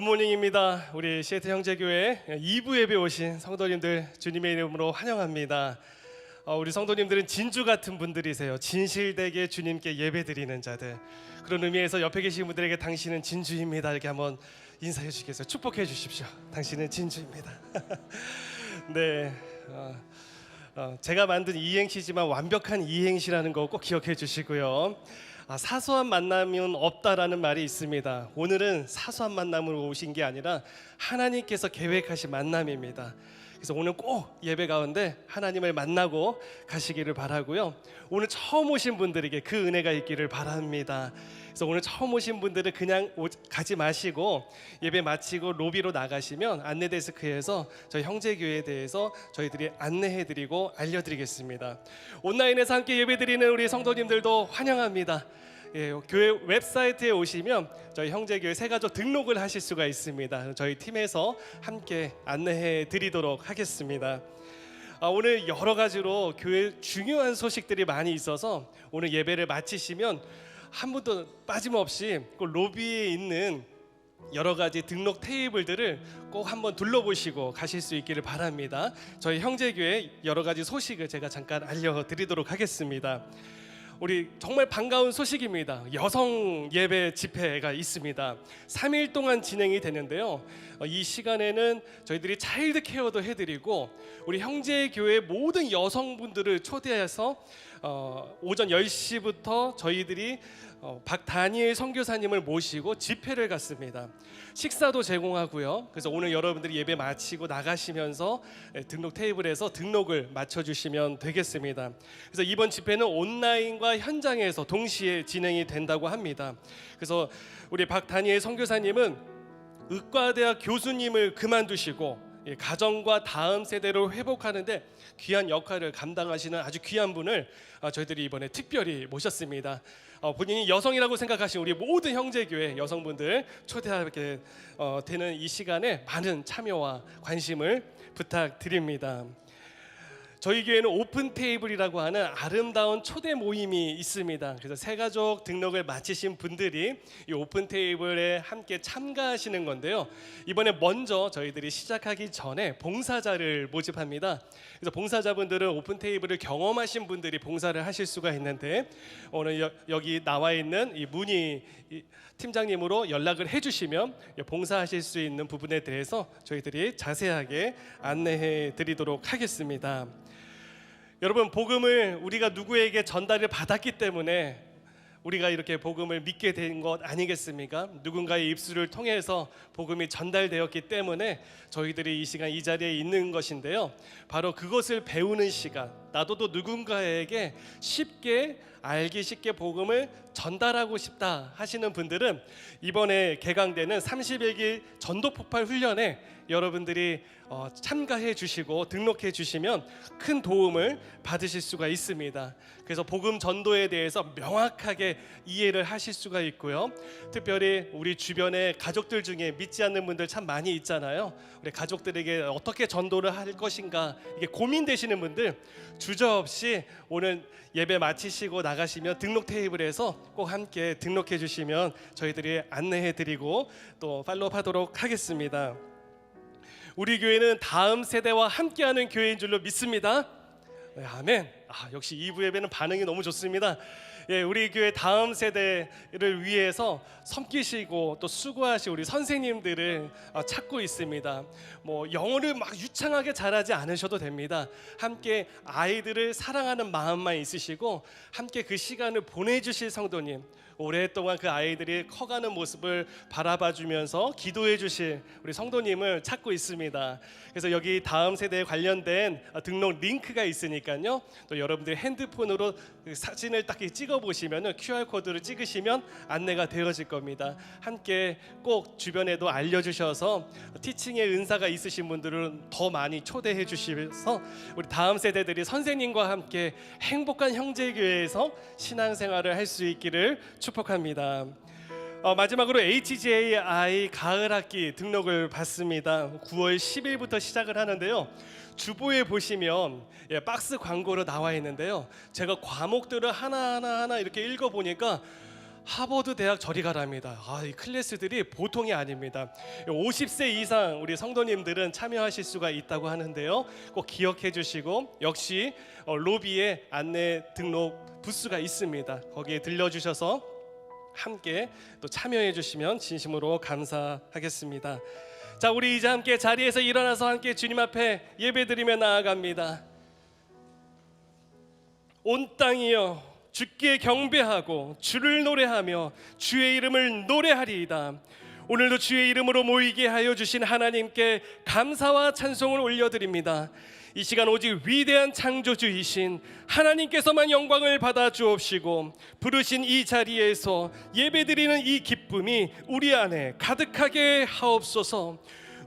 굿모닝입니다. 우리 시애틀 형제교회 2부 예배 오신 성도님들 주님의 이름으로 환영합니다. 우리 성도님들은 진주 같은 분들이세요. 진실되게 주님께 예배드리는 자들. 그런 의미에서 옆에 계신 분들에게 당신은 진주입니다 이렇게 한번 인사해 주시겠어요? 축복해 주십시오. 당신은 진주입니다. 네, 제가 만든 이행시지만 완벽한 이행시라는 거 꼭 기억해 주시고요. 사소한 만남은 없다라는 말이 있습니다. 오늘은 사소한 만남으로 오신 게 아니라 하나님께서 계획하신 만남입니다. 그래서 오늘 꼭 예배 가운데 하나님을 만나고 가시기를 바라고요. 오늘 처음 오신 분들에게 그 은혜가 있기를 바랍니다. 그래서 오늘 처음 오신 분들은 그냥 가지 마시고 예배 마치고 로비로 나가시면 안내 데스크에서 저희 형제교회에 대해서 저희들이 안내해드리고 알려드리겠습니다. 온라인에서 함께 예배드리는 우리 성도님들도 환영합니다. 교회 웹사이트에 오시면 저희 형제교회 새가족 등록을 하실 수가 있습니다. 저희 팀에서 함께 안내해 드리도록 하겠습니다. 오늘 여러 가지로 교회 중요한 소식들이 많이 있어서 오늘 예배를 마치시면 한 분도 빠짐없이 꼭 로비에 있는 여러 가지 등록 테이블들을 꼭 한번 둘러보시고 가실 수 있기를 바랍니다. 저희 형제교회 여러 가지 소식을 제가 잠깐 알려드리도록 하겠습니다. 우리 정말 반가운 소식입니다. 여성 예배 집회가 있습니다. 3일 동안 진행이 되는데요. 이 시간에는 저희들이 차일드 케어도 해드리고 우리 형제교회 모든 여성분들을 초대해서 오전 10시부터 저희들이 박다니엘 선교사님을 모시고 집회를 갖습니다. 식사도 제공하고요. 그래서 오늘 여러분들이 예배 마치고 나가시면서 등록 테이블에서 등록을 맞춰주시면 되겠습니다. 그래서 이번 집회는 온라인과 현장에서 동시에 진행이 된다고 합니다. 그래서 우리 박다니엘 선교사님은 의과대학 교수님을 그만두시고 가정과 다음 세대를 회복하는데 귀한 역할을 감당하시는 아주 귀한 분을 저희들이 이번에 특별히 모셨습니다. 본인이 여성이라고 생각하시는 우리 모든 형제교회 여성분들 초대하게 되는 이 시간에 많은 참여와 관심을 부탁드립니다. 저희 교회는 오픈 테이블이라고 하는 아름다운 초대 모임이 있습니다. 그래서 새가족 등록을 마치신 분들이 이 오픈 테이블에 함께 참가하시는 건데요. 이번에 먼저 저희들이 시작하기 전에 봉사자를 모집합니다. 그래서 봉사자분들은 오픈 테이블을 경험하신 분들이 봉사를 하실 수가 있는데 오늘 여기 나와 있는 이 문희 팀장님으로 연락을 해주시면 봉사하실 수 있는 부분에 대해서 저희들이 자세하게 안내해 드리도록 하겠습니다. 여러분, 복음을 우리가 누구에게 전달을 받았기 때문에 우리가 이렇게 복음을 믿게 된 것 아니겠습니까? 누군가의 입술을 통해서 복음이 전달되었기 때문에 저희들이 이 시간 이 자리에 있는 것인데요. 바로 그것을 배우는 시간, 나도 누군가에게 쉽게 알기 쉽게 복음을 전달하고 싶다 하시는 분들은 이번에 개강되는 30일 전도 폭발 훈련에 여러분들이 참가해 주시고 등록해 주시면 큰 도움을 받으실 수가 있습니다. 그래서 복음 전도에 대해서 명확하게 이해를 하실 수가 있고요. 특별히 우리 주변에 가족들 중에 믿지 않는 분들 참 많이 있잖아요. 우리 가족들에게 어떻게 전도를 할 것인가 이게 고민되시는 분들 주저없이 오늘 예배 마치시고 나가시면 등록 테이블에서 꼭 함께 등록해 주시면 저희들이 안내해 드리고 또 팔로우하도록 하겠습니다. 우리 교회는 다음 세대와 함께하는 교회인 줄로 믿습니다. 네, 아멘. 역시 2부 예배는 반응이 너무 좋습니다. 우리 교회 다음 세대를 위해서 섬기시고 또 수고하신 우리 선생님들을 찾고 있습니다. 영어를 막 유창하게 잘하지 않으셔도 됩니다. 함께 아이들을 사랑하는 마음만 있으시고 함께 그 시간을 보내주실 성도님, 오랫동안 그 아이들이 커가는 모습을 바라봐주면서 기도해 주실 우리 성도님을 찾고 있습니다. 그래서 여기 다음 세대에 관련된 등록 링크가 있으니까요. 또 여러분들 핸드폰으로 사진을 딱 찍어보시면 QR코드를 찍으시면 안내가 되어질 겁니다. 함께 꼭 주변에도 알려주셔서 티칭의 은사가 있으신 분들은 더 많이 초대해 주시면서 우리 다음 세대들이 선생님과 함께 행복한 형제교회에서 신앙생활을 할 수 있기를 축복합니다. 마지막으로 HJI 가을학기 등록을 받습니다. 9월 10일부터 시작을 하는데요. 주보에 보시면 박스 광고로 나와 있는데요. 제가 과목들을 하나하나 이렇게 읽어보니까 하버드 대학 저리 가랍니다. 이 클래스들이 보통이 아닙니다. 50세 이상 우리 성도님들은 참여하실 수가 있다고 하는데요. 꼭 기억해 주시고, 역시 로비에 안내 등록 부스가 있습니다. 거기에 들려주셔서 함께 또 참여해 주시면 진심으로 감사하겠습니다. 자, 우리 이제 함께 자리에서 일어나서 함께 주님 앞에 예배드리며 나아갑니다. 온 땅이여 주께 경배하고 주를 노래하며 주의 이름을 노래하리이다. 오늘도 주의 이름으로 모이게 하여 주신 하나님께 감사와 찬송을 올려드립니다. 이 시간 오직 위대한 창조주이신 하나님께서만 영광을 받아 주옵시고, 부르신 이 자리에서 예배드리는 이 기쁨이 우리 안에 가득하게 하옵소서.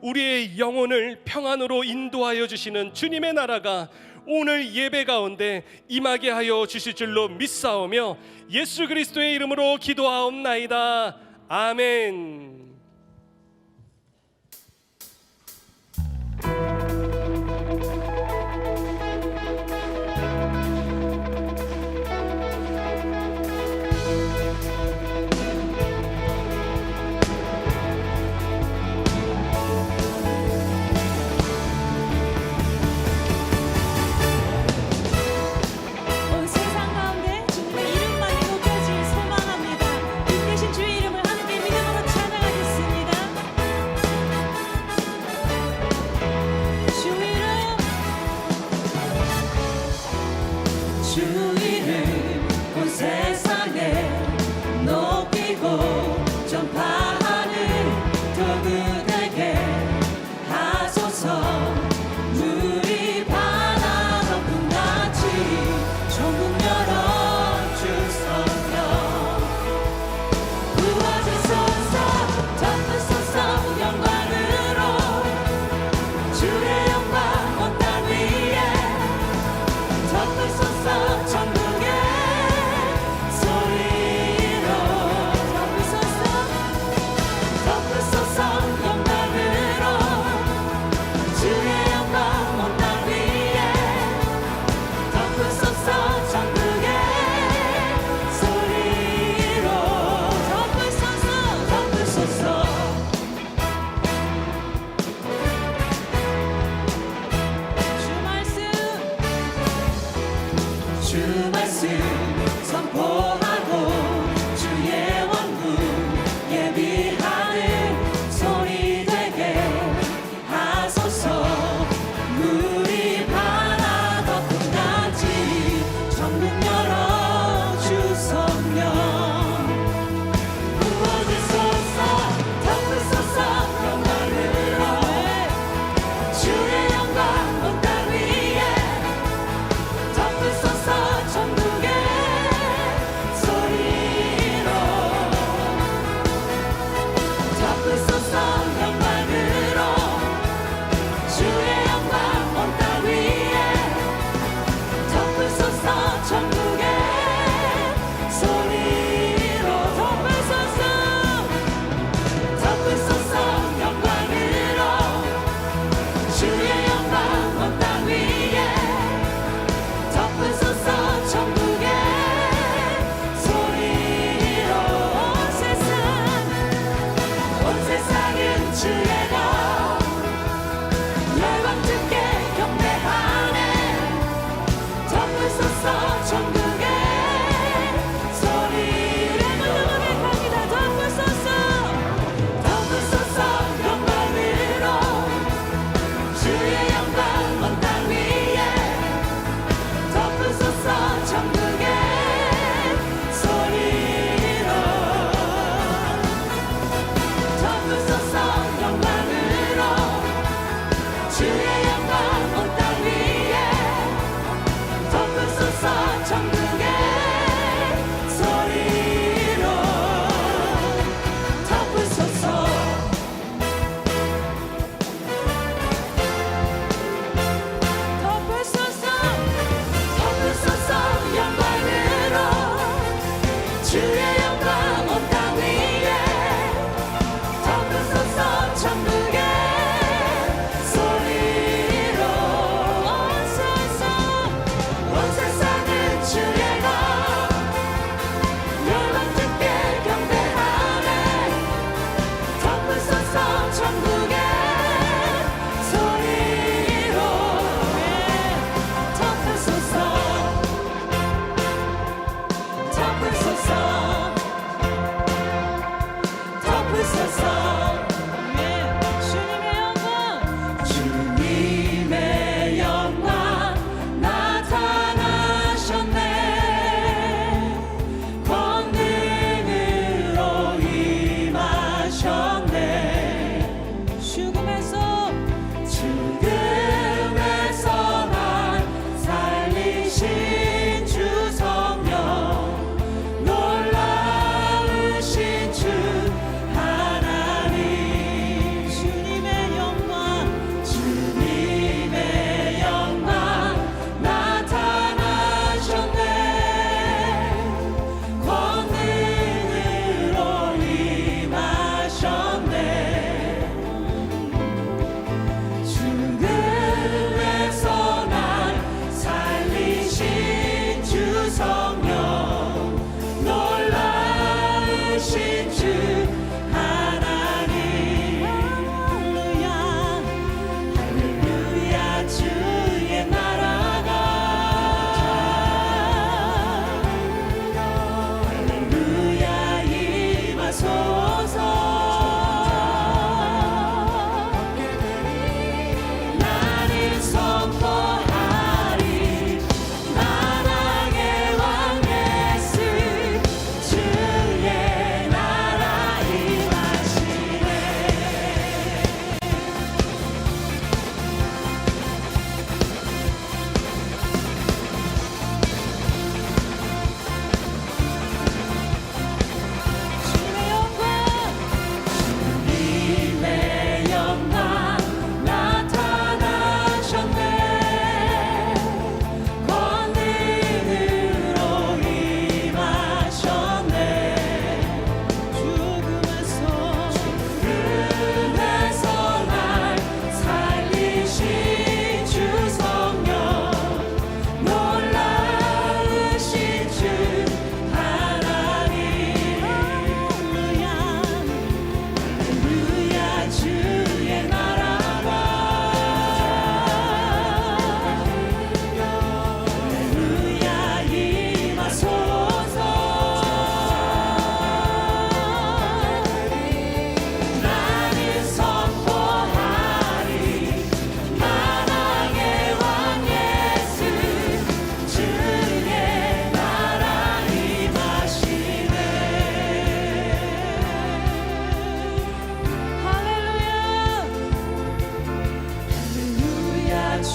우리의 영혼을 평안으로 인도하여 주시는 주님의 나라가 오늘 예배 가운데 임하게 하여 주실 줄로 믿사오며 예수 그리스도의 이름으로 기도하옵나이다. 아멘. 온 세상 가운데 주님의 이름만이 높여질 소망합니다. 빛 대신 주의 이름을 함께 믿음으로 찬양하겠습니다.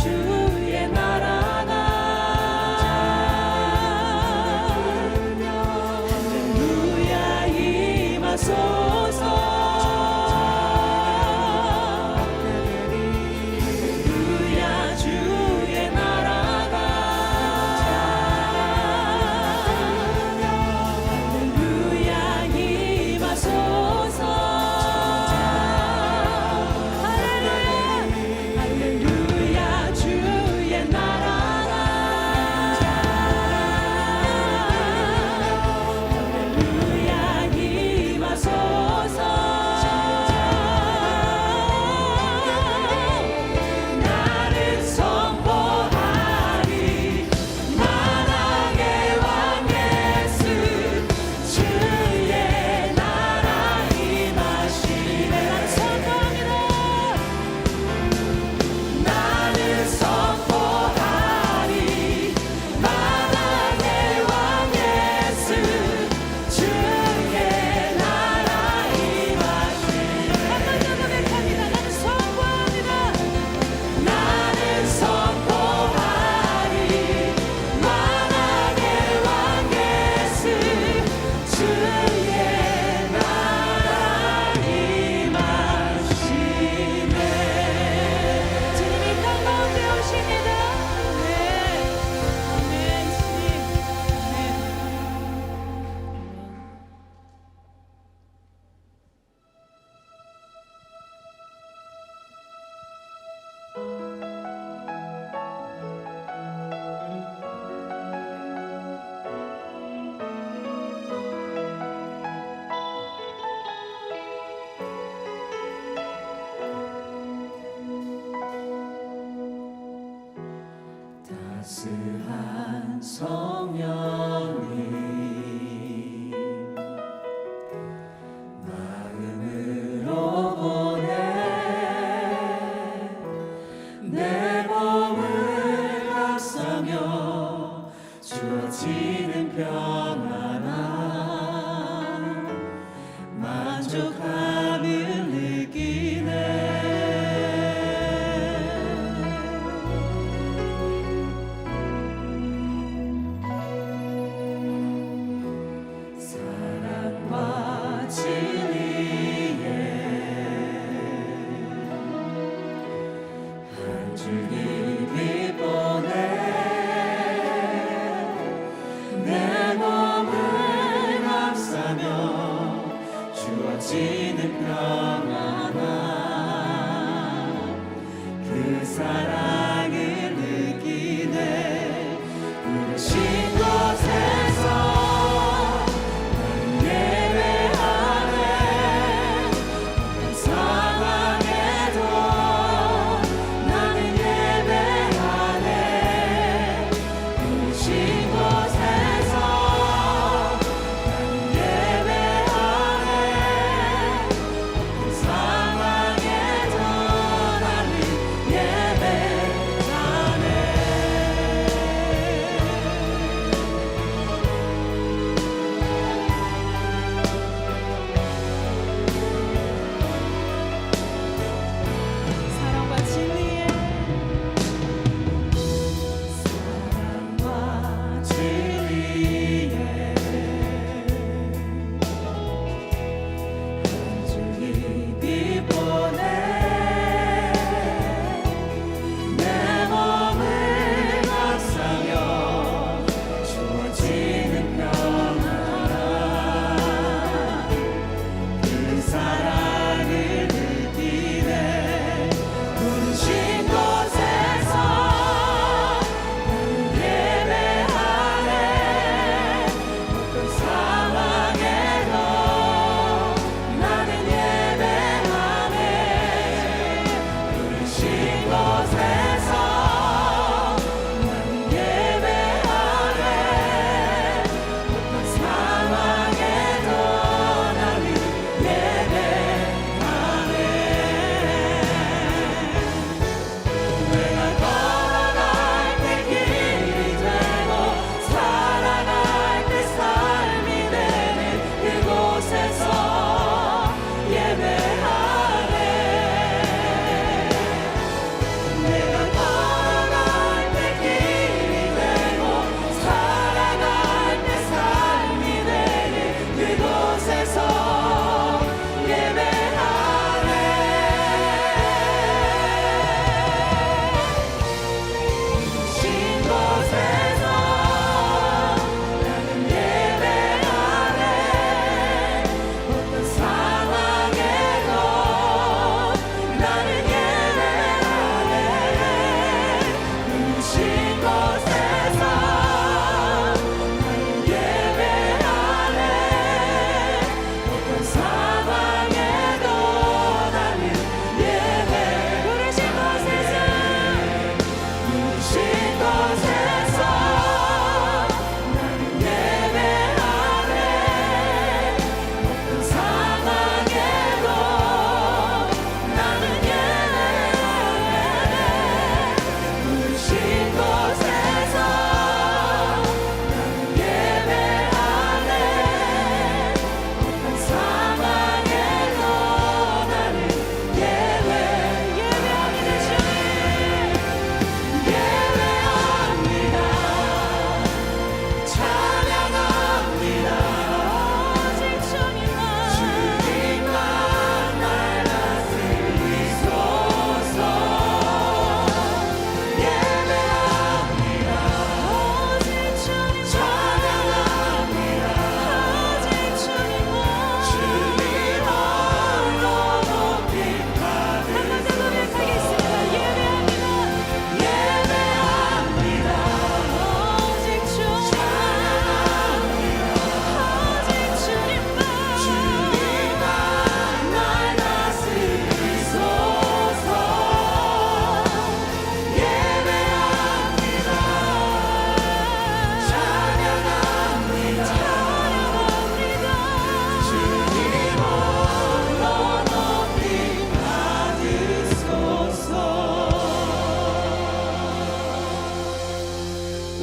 주의 나라가 할렐루야 임하소서 할렐루야 주의 나라가 할렐루야 임하소서 할렐루야 주의 나라가 할렐루야 임하소서 나는 선포하리 만왕의 왕 예수 주의 나라 임하시네 나는 선포하리 만왕의 왕 예수 주의 나라 임하시네 한번 더 고백합니다. 나는 선포하리 만왕의 왕 예수 주의 나라 임하시네 주님이 땅 가운데 오십니다. 네. 아멘 주님. 따스한 성령님 마음으로 보내 내 몸을 감싸며 주어지는 평안함 만족함을 느끼네 사랑과 진리에 한 줄기 빛 보내 내 몸을 감싸며 주어지는 평안함 그 사랑을 느끼네 부르신 곳에서 예배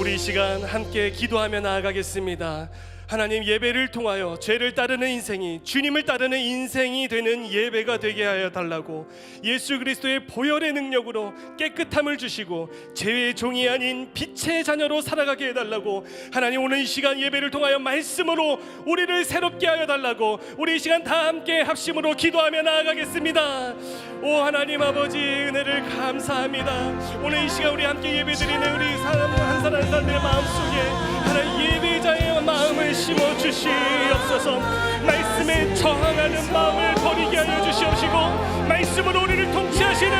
우리 이 시간 함께 기도하며 나아가겠습니다. 하나님, 예배를 통하여 죄를 따르는 인생이 주님을 따르는 인생이 되는 예배가 되게 하여 달라고, 예수 그리스도의 보혈의 능력으로 깨끗함을 주시고 죄의 종이 아닌 빛의 자녀로 살아가게 해달라고, 하나님 오늘 이 시간 예배를 통하여 말씀으로 우리를 새롭게 하여 달라고, 우리 이 시간 다 함께 합심으로 기도하며 나아가겠습니다. 오 하나님 아버지, 은혜를 감사합니다. 오늘 이 시간 우리 함께 예배드리는 우리 사람 한 사람 한 사람들의 마음속에 하나님 예배자의 마음을 심어 주시옵소서. 말씀에 저항하는 마음을 버리게 하여 주시옵시고, 말씀으로 우리를 통치하시는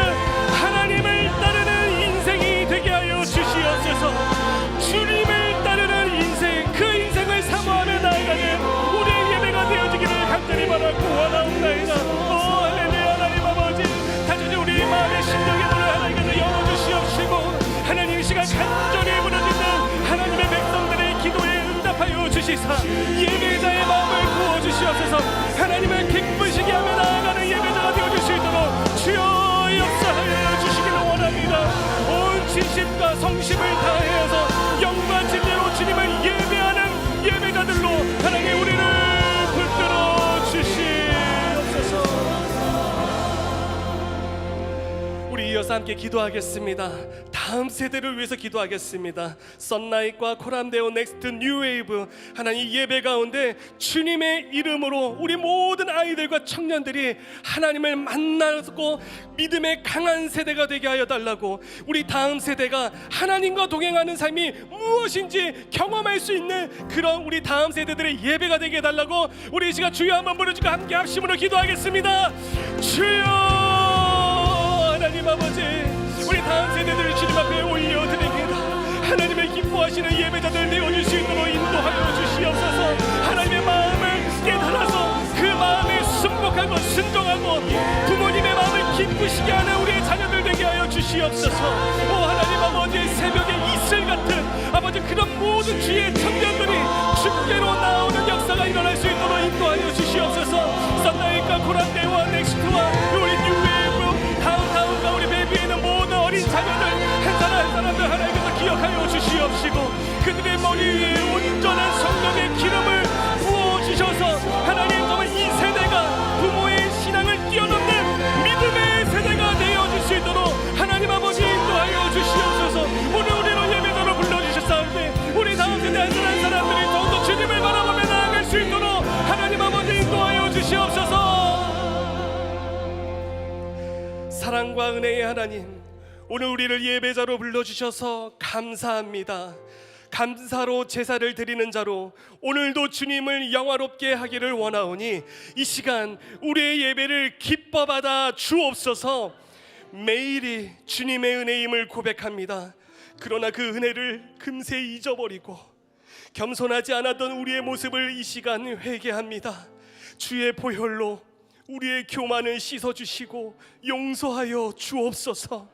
하나님을 따르는 인생이 되게 하여 주시옵소서. 주님을 따르는 인생, 그 인생을 사모하며 나아가는 우리의 예배가 되어지기를 간절히 바라고 원하옵나이다. 오 할렐루야. 하나님 아버지, 단순히 우리 마음의 심령의 문을 하나님께서 열어주시옵시고, 하나님 이 시간 간절히 무너지는 하나님의 백성들의 기도에 응답하여 주시사 예배자의 마음을 부어주시옵소서. 하나님을 기쁘시게 하며 나아가는 예배자가 되어줄 수 있도록 주여 역사하여 주시기를 원합니다. 온 진심과 성심을 다하여서 영과 진리로 주님을 예배하는 예배자들로 하나님 우리를 붙들어 주시옵소서. 우리 이어서 함께 기도하겠습니다. 다음 세대를 위해서 기도하겠습니다. 썬라이트과 코람데오 넥스트 뉴웨이브, 하나님 예배 가운데 주님의 이름으로 우리 모든 아이들과 청년들이 하나님을 만나고 믿음의 강한 세대가 되게 하여 달라고, 우리 다음 세대가 하나님과 동행하는 삶이 무엇인지 경험할 수 있는 그런 우리 다음 세대들의 예배가 되게 해달라고, 우리 이 시간 주여 한번 부르짖고 함께 합심으로 기도하겠습니다. 주여 하나님 아버지, 우리 다음 세대들을 주님 앞에 올려드립니다. 하나님의 기뻐하시는 예배자들 되어줄 수 있도록 인도하여 주시옵소서. 하나님의 마음을 깨달아서 그 마음에 순복하고 순종하고 부모님의 마음을 기쁘시게 하는 우리의 자녀들 되게 하여 주시옵소서. 오 하나님 아버지, 새벽에 이슬 같은 아버지 그런 모든 주의 청년들이 주께로 나오는 역사가 일어날 수 있도록 인도하여 주시옵소서. 썬라이트와 코람데오와 넥스트와 우리 뉴웨이브 다운타운과 우리 베이비에 있는 모든 어린 자녀들 한 사람 한 사람들 하나님께서 기억하여 주시옵시고, 그들의 머리 위에 온전한 성령의 기름을 부어주셔서 하나님 정말 이 세대가 부모의 신앙을 뛰어넘는 믿음의 세대가 되어줄 수 있도록 하나님 아버지 인도하여 주시옵소서. 오늘 우리로 예배자로 불러주셨사오니 우리 다음 세대 한 사람 한 사람들이 더욱더 주님을 바라보며 나아갈 수 있도록 하나님 아버지 인도하여 주시옵소서. 사랑과 은혜의 하나님, 오늘 우리를 예배자로 불러주셔서 감사합니다. 감사로 제사를 드리는 자로 오늘도 주님을 영화롭게 하기를 원하오니 이 시간 우리의 예배를 기뻐 받아 주옵소서. 매일이 주님의 은혜임을 고백합니다. 그러나 그 은혜를 금세 잊어버리고 겸손하지 않았던 우리의 모습을 이 시간 회개합니다. 주의 보혈로 우리의 교만을 씻어주시고 용서하여 주옵소서.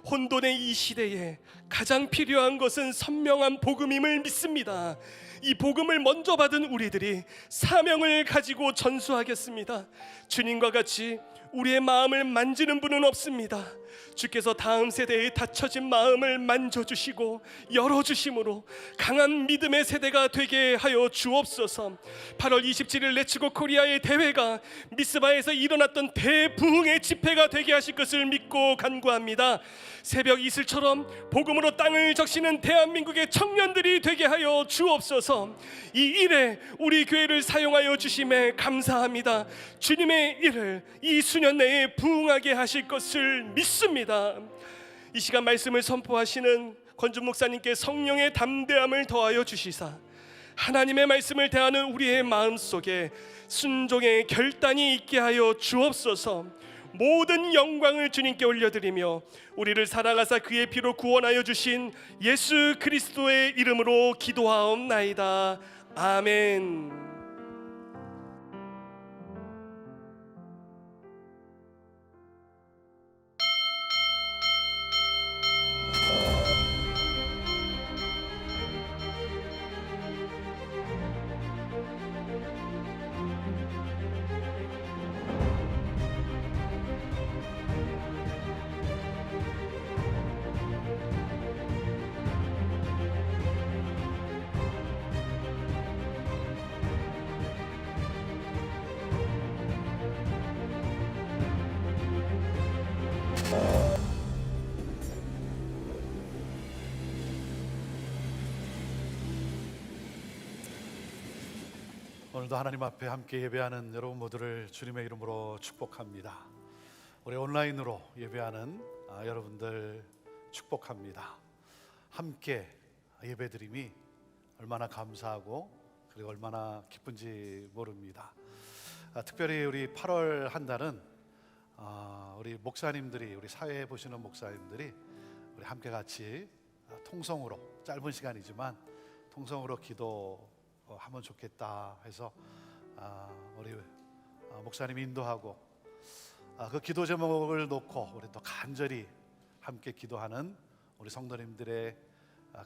혼돈의 이 시대에 가장 필요한 것은 선명한 복음임을 믿습니다. 이 복음을 먼저 받은 우리들이 사명을 가지고 전수하겠습니다. 주님과 같이 우리의 마음을 만지는 분은 없습니다. 주께서 다음 세대의 닫혀진 마음을 만져주시고 열어주심으로 강한 믿음의 세대가 되게 하여 주옵소서. 8월 27일 레츠고 코리아의 대회가 미스바에서 일어났던 대부흥의 집회가 되게 하실 것을 믿고 간구합니다. 새벽 이슬처럼 복음으로 땅을 적시는 대한민국의 청년들이 되게 하여 주옵소서. 이 일에 우리 교회를 사용하여 주심에 감사합니다. 주님의 일을 이 수년 내에 부흥하게 하실 것을 믿습니다. 이 시간 말씀을 선포하시는 권준 목사님께 성령의 담대함을 더하여 주시사 하나님의 말씀을 대하는 우리의 마음속에 순종의 결단이 있게 하여 주옵소서. 모든 영광을 주님께 올려드리며 우리를 사랑하사 그의 피로 구원하여 주신 예수 그리스도의 이름으로 기도하옵나이다. 아멘. 오늘도 하나님 앞에 함께 예배하는 여러분 모두를 주님의 이름으로 축복합니다. 우리 온라인으로 예배하는 여러분들 축복합니다. 함께 예배드림이 얼마나 감사하고 그리고 얼마나 기쁜지 모릅니다. 특별히 우리 8월 한 달은 우리 목사님들이, 우리 사회에 보시는 목사님들이 우리 함께 같이 통성으로, 짧은 시간이지만 통성으로 기도하면 좋겠다 해서 우리 목사님이 인도하고 그 기도 제목을 놓고 우리 또 간절히 함께 기도하는 우리 성도님들의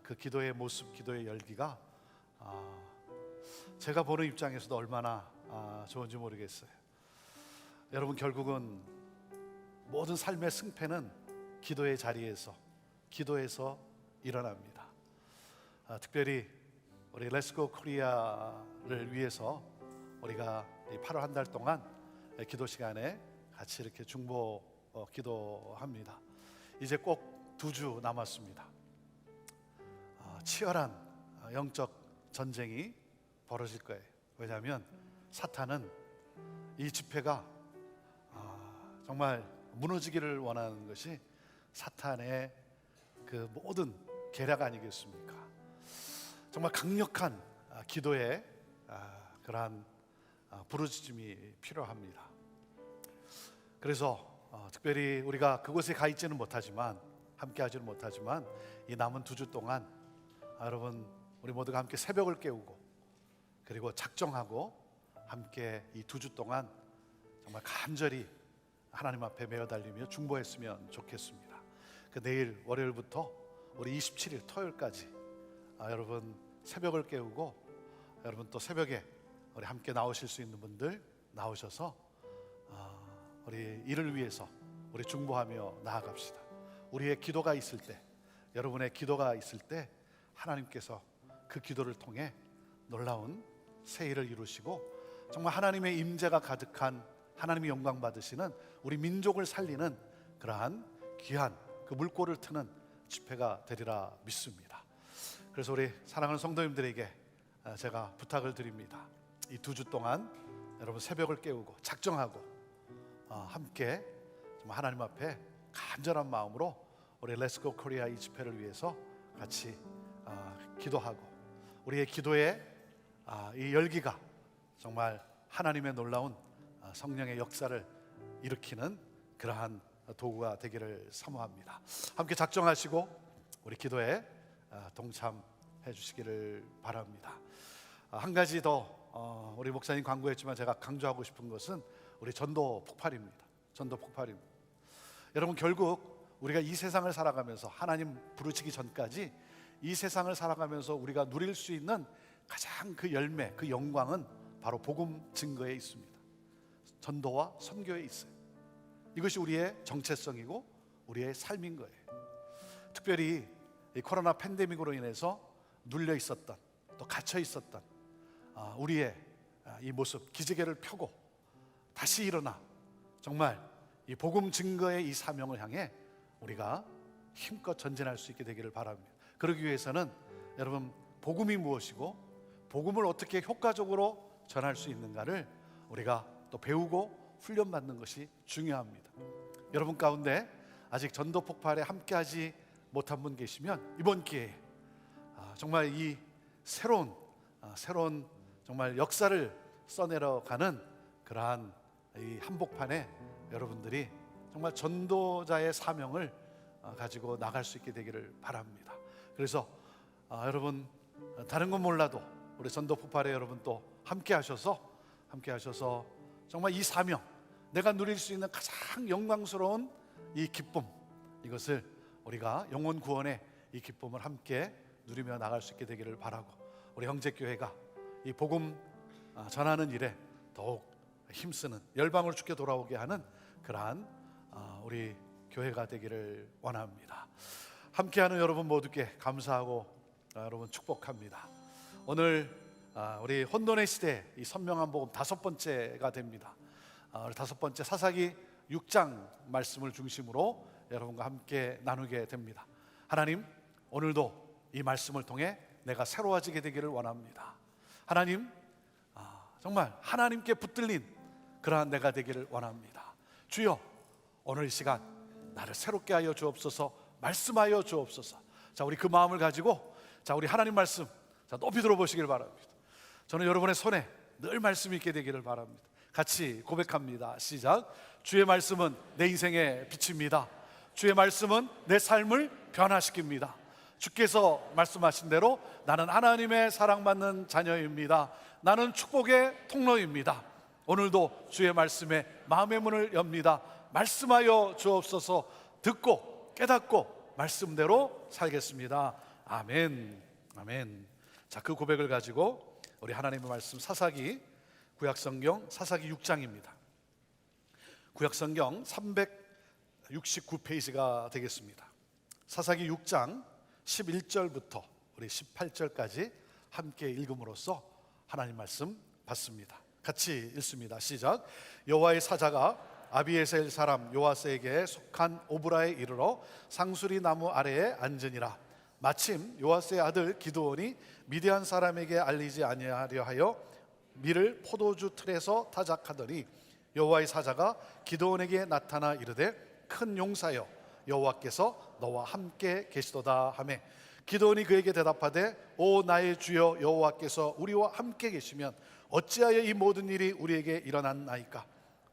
그 기도의 모습, 기도의 열기가 제가 보는 입장에서도 얼마나 좋은지 모르겠어요. 여러분, 결국은 모든 삶의 승패는 기도의 자리에서, 기도에서 일어납니다. 특별히 우리 렛츠고 코리아를 위해서 우리가 8월 한 달 동안 기도 시간에 같이 이렇게 중보 기도합니다. 이제 꼭 2주 남았습니다. 치열한 영적 전쟁이 벌어질 거예요. 왜냐하면 사탄은 이 집회가 정말 무너지기를 원하는 것이 사탄의 그 모든 계략 아니겠습니까? 정말 강력한 기도의 그러한 부르짖음이 필요합니다. 그래서 특별히 우리가 그곳에 가 있지는 못하지만, 함께 하지는 못하지만 이 남은 2주 동안 여러분, 우리 모두가 함께 새벽을 깨우고 그리고 작정하고 함께 이 2주 동안 정말 간절히 하나님 앞에 메어 달리며 중보했으면 좋겠습니다. 그 내일 월요일부터 우리 27일 토요일까지 여러분 새벽을 깨우고, 여러분 또 새벽에 우리 함께 나오실 수 있는 분들 나오셔서 우리 이를 위해서 우리 중보하며 나아갑시다. 우리의 기도가 있을 때, 여러분의 기도가 있을 때 하나님께서 그 기도를 통해 놀라운 새 일을 이루시고 정말 하나님의 임재가 가득한, 하나님이 영광 받으시는, 우리 민족을 살리는 그러한 귀한 그 물꼬를 트는 집회가 되리라 믿습니다. 그래서 우리 사랑하는 성도님들에게 제가 부탁을 드립니다. 이 2주 동안 여러분 새벽을 깨우고 작정하고 함께 정말 하나님 앞에 간절한 마음으로 우리 렛츠고 코리아 이 집회를 위해서 같이 기도하고, 우리의 기도의 이 열기가 정말 하나님의 놀라운 성령의 역사를 일으키는 그러한 도구가 되기를 사모합니다. 함께 작정하시고 우리 기도에 동참해 주시기를 바랍니다. 한 가지 더 우리 목사님 광고했지만 제가 강조하고 싶은 것은 우리 전도 폭발입니다. 전도 폭발입니다. 여러분, 결국 우리가 이 세상을 살아가면서, 하나님 부르시기 전까지 이 세상을 살아가면서 우리가 누릴 수 있는 가장 그 열매, 그 영광은 바로 복음 증거에 있습니다. 전도와 선교에 있어요. 이것이 우리의 정체성이고 우리의 삶인 거예요. 특별히 이 코로나 팬데믹으로 인해서 눌려 있었던, 또 갇혀 있었던 우리의 이 모습, 기지개를 펴고 다시 일어나 정말 이 복음 증거의 이 사명을 향해 우리가 힘껏 전진할 수 있게 되기를 바랍니다. 그러기 위해서는 여러분, 복음이 무엇이고 복음을 어떻게 효과적으로 전할 수 있는가를 우리가 또 배우고 훈련받는 것이 중요합니다. 여러분 가운데 아직 전도 폭발에 함께하지 못한 분 계시면 이번 기회에 정말 이 새로운 정말 역사를 써내려가는 그러한 이 한복판에 여러분들이 정말 전도자의 사명을 가지고 나갈 수 있게 되기를 바랍니다. 그래서 여러분, 다른 건 몰라도 우리 전도 폭발에 여러분 또 함께 하셔서 정말 이 사명, 내가 누릴 수 있는 가장 영광스러운 이 기쁨, 이것을 우리가 영혼 구원의 이 기쁨을 함께 누리며 나갈 수 있게 되기를 바라고, 우리 형제교회가 이 복음 전하는 일에 더욱 힘쓰는, 열방을 주께 돌아오게 하는 그러한 우리 교회가 되기를 원합니다. 함께하는 여러분 모두께 감사하고 여러분 축복합니다. 오늘 우리 혼돈의 시대 이 선명한 복음 5번째가 됩니다. 5번째 사사기 6장 말씀을 중심으로 여러분과 함께 나누게 됩니다. 하나님, 오늘도 이 말씀을 통해 내가 새로워지게 되기를 원합니다. 하나님, 정말 하나님께 붙들린 그러한 내가 되기를 원합니다. 주여, 오늘 이 시간 나를 새롭게 하여 주옵소서, 말씀하여 주옵소서. 자, 우리 그 마음을 가지고 자, 우리 하나님 말씀 자, 높이 들어보시길 바랍니다. 저는 여러분의 손에 늘 말씀이 있게 되기를 바랍니다. 같이 고백합니다. 시작. 주의 말씀은 내 인생의 빛입니다. 주의 말씀은 내 삶을 변화시킵니다. 주께서 말씀하신 대로 나는 하나님의 사랑받는 자녀입니다. 나는 축복의 통로입니다. 오늘도 주의 말씀에 마음의 문을 엽니다. 말씀하여 주옵소서. 듣고 깨닫고 말씀대로 살겠습니다. 아멘. 아멘. 자, 그 고백을 가지고 우리 하나님의 말씀 사사기, 구약성경 사사기 6장입니다. 구약성경 369페이지가 되겠습니다. 사사기 6장 11절부터 우리 18절까지 함께 읽음으로써 하나님 말씀 받습니다. 같이 읽습니다. 시작. 여호와의 사자가 아비에셀 사람 요아스에게 속한 오브라에 이르러 상수리 나무 아래에 앉으니라. 마침 요아스의 아들 기드온이 미디안 사람에게 알리지 아니하려 하여 밀을 포도주 틀에서 타작하더니 여호와의 사자가 기드온에게 나타나 이르되 큰 용사여 여호와께서 너와 함께 계시도다 하매 기드온이 그에게 대답하되 오 나의 주여 여호와께서 우리와 함께 계시면 어찌하여 이 모든 일이 우리에게 일어났나이까.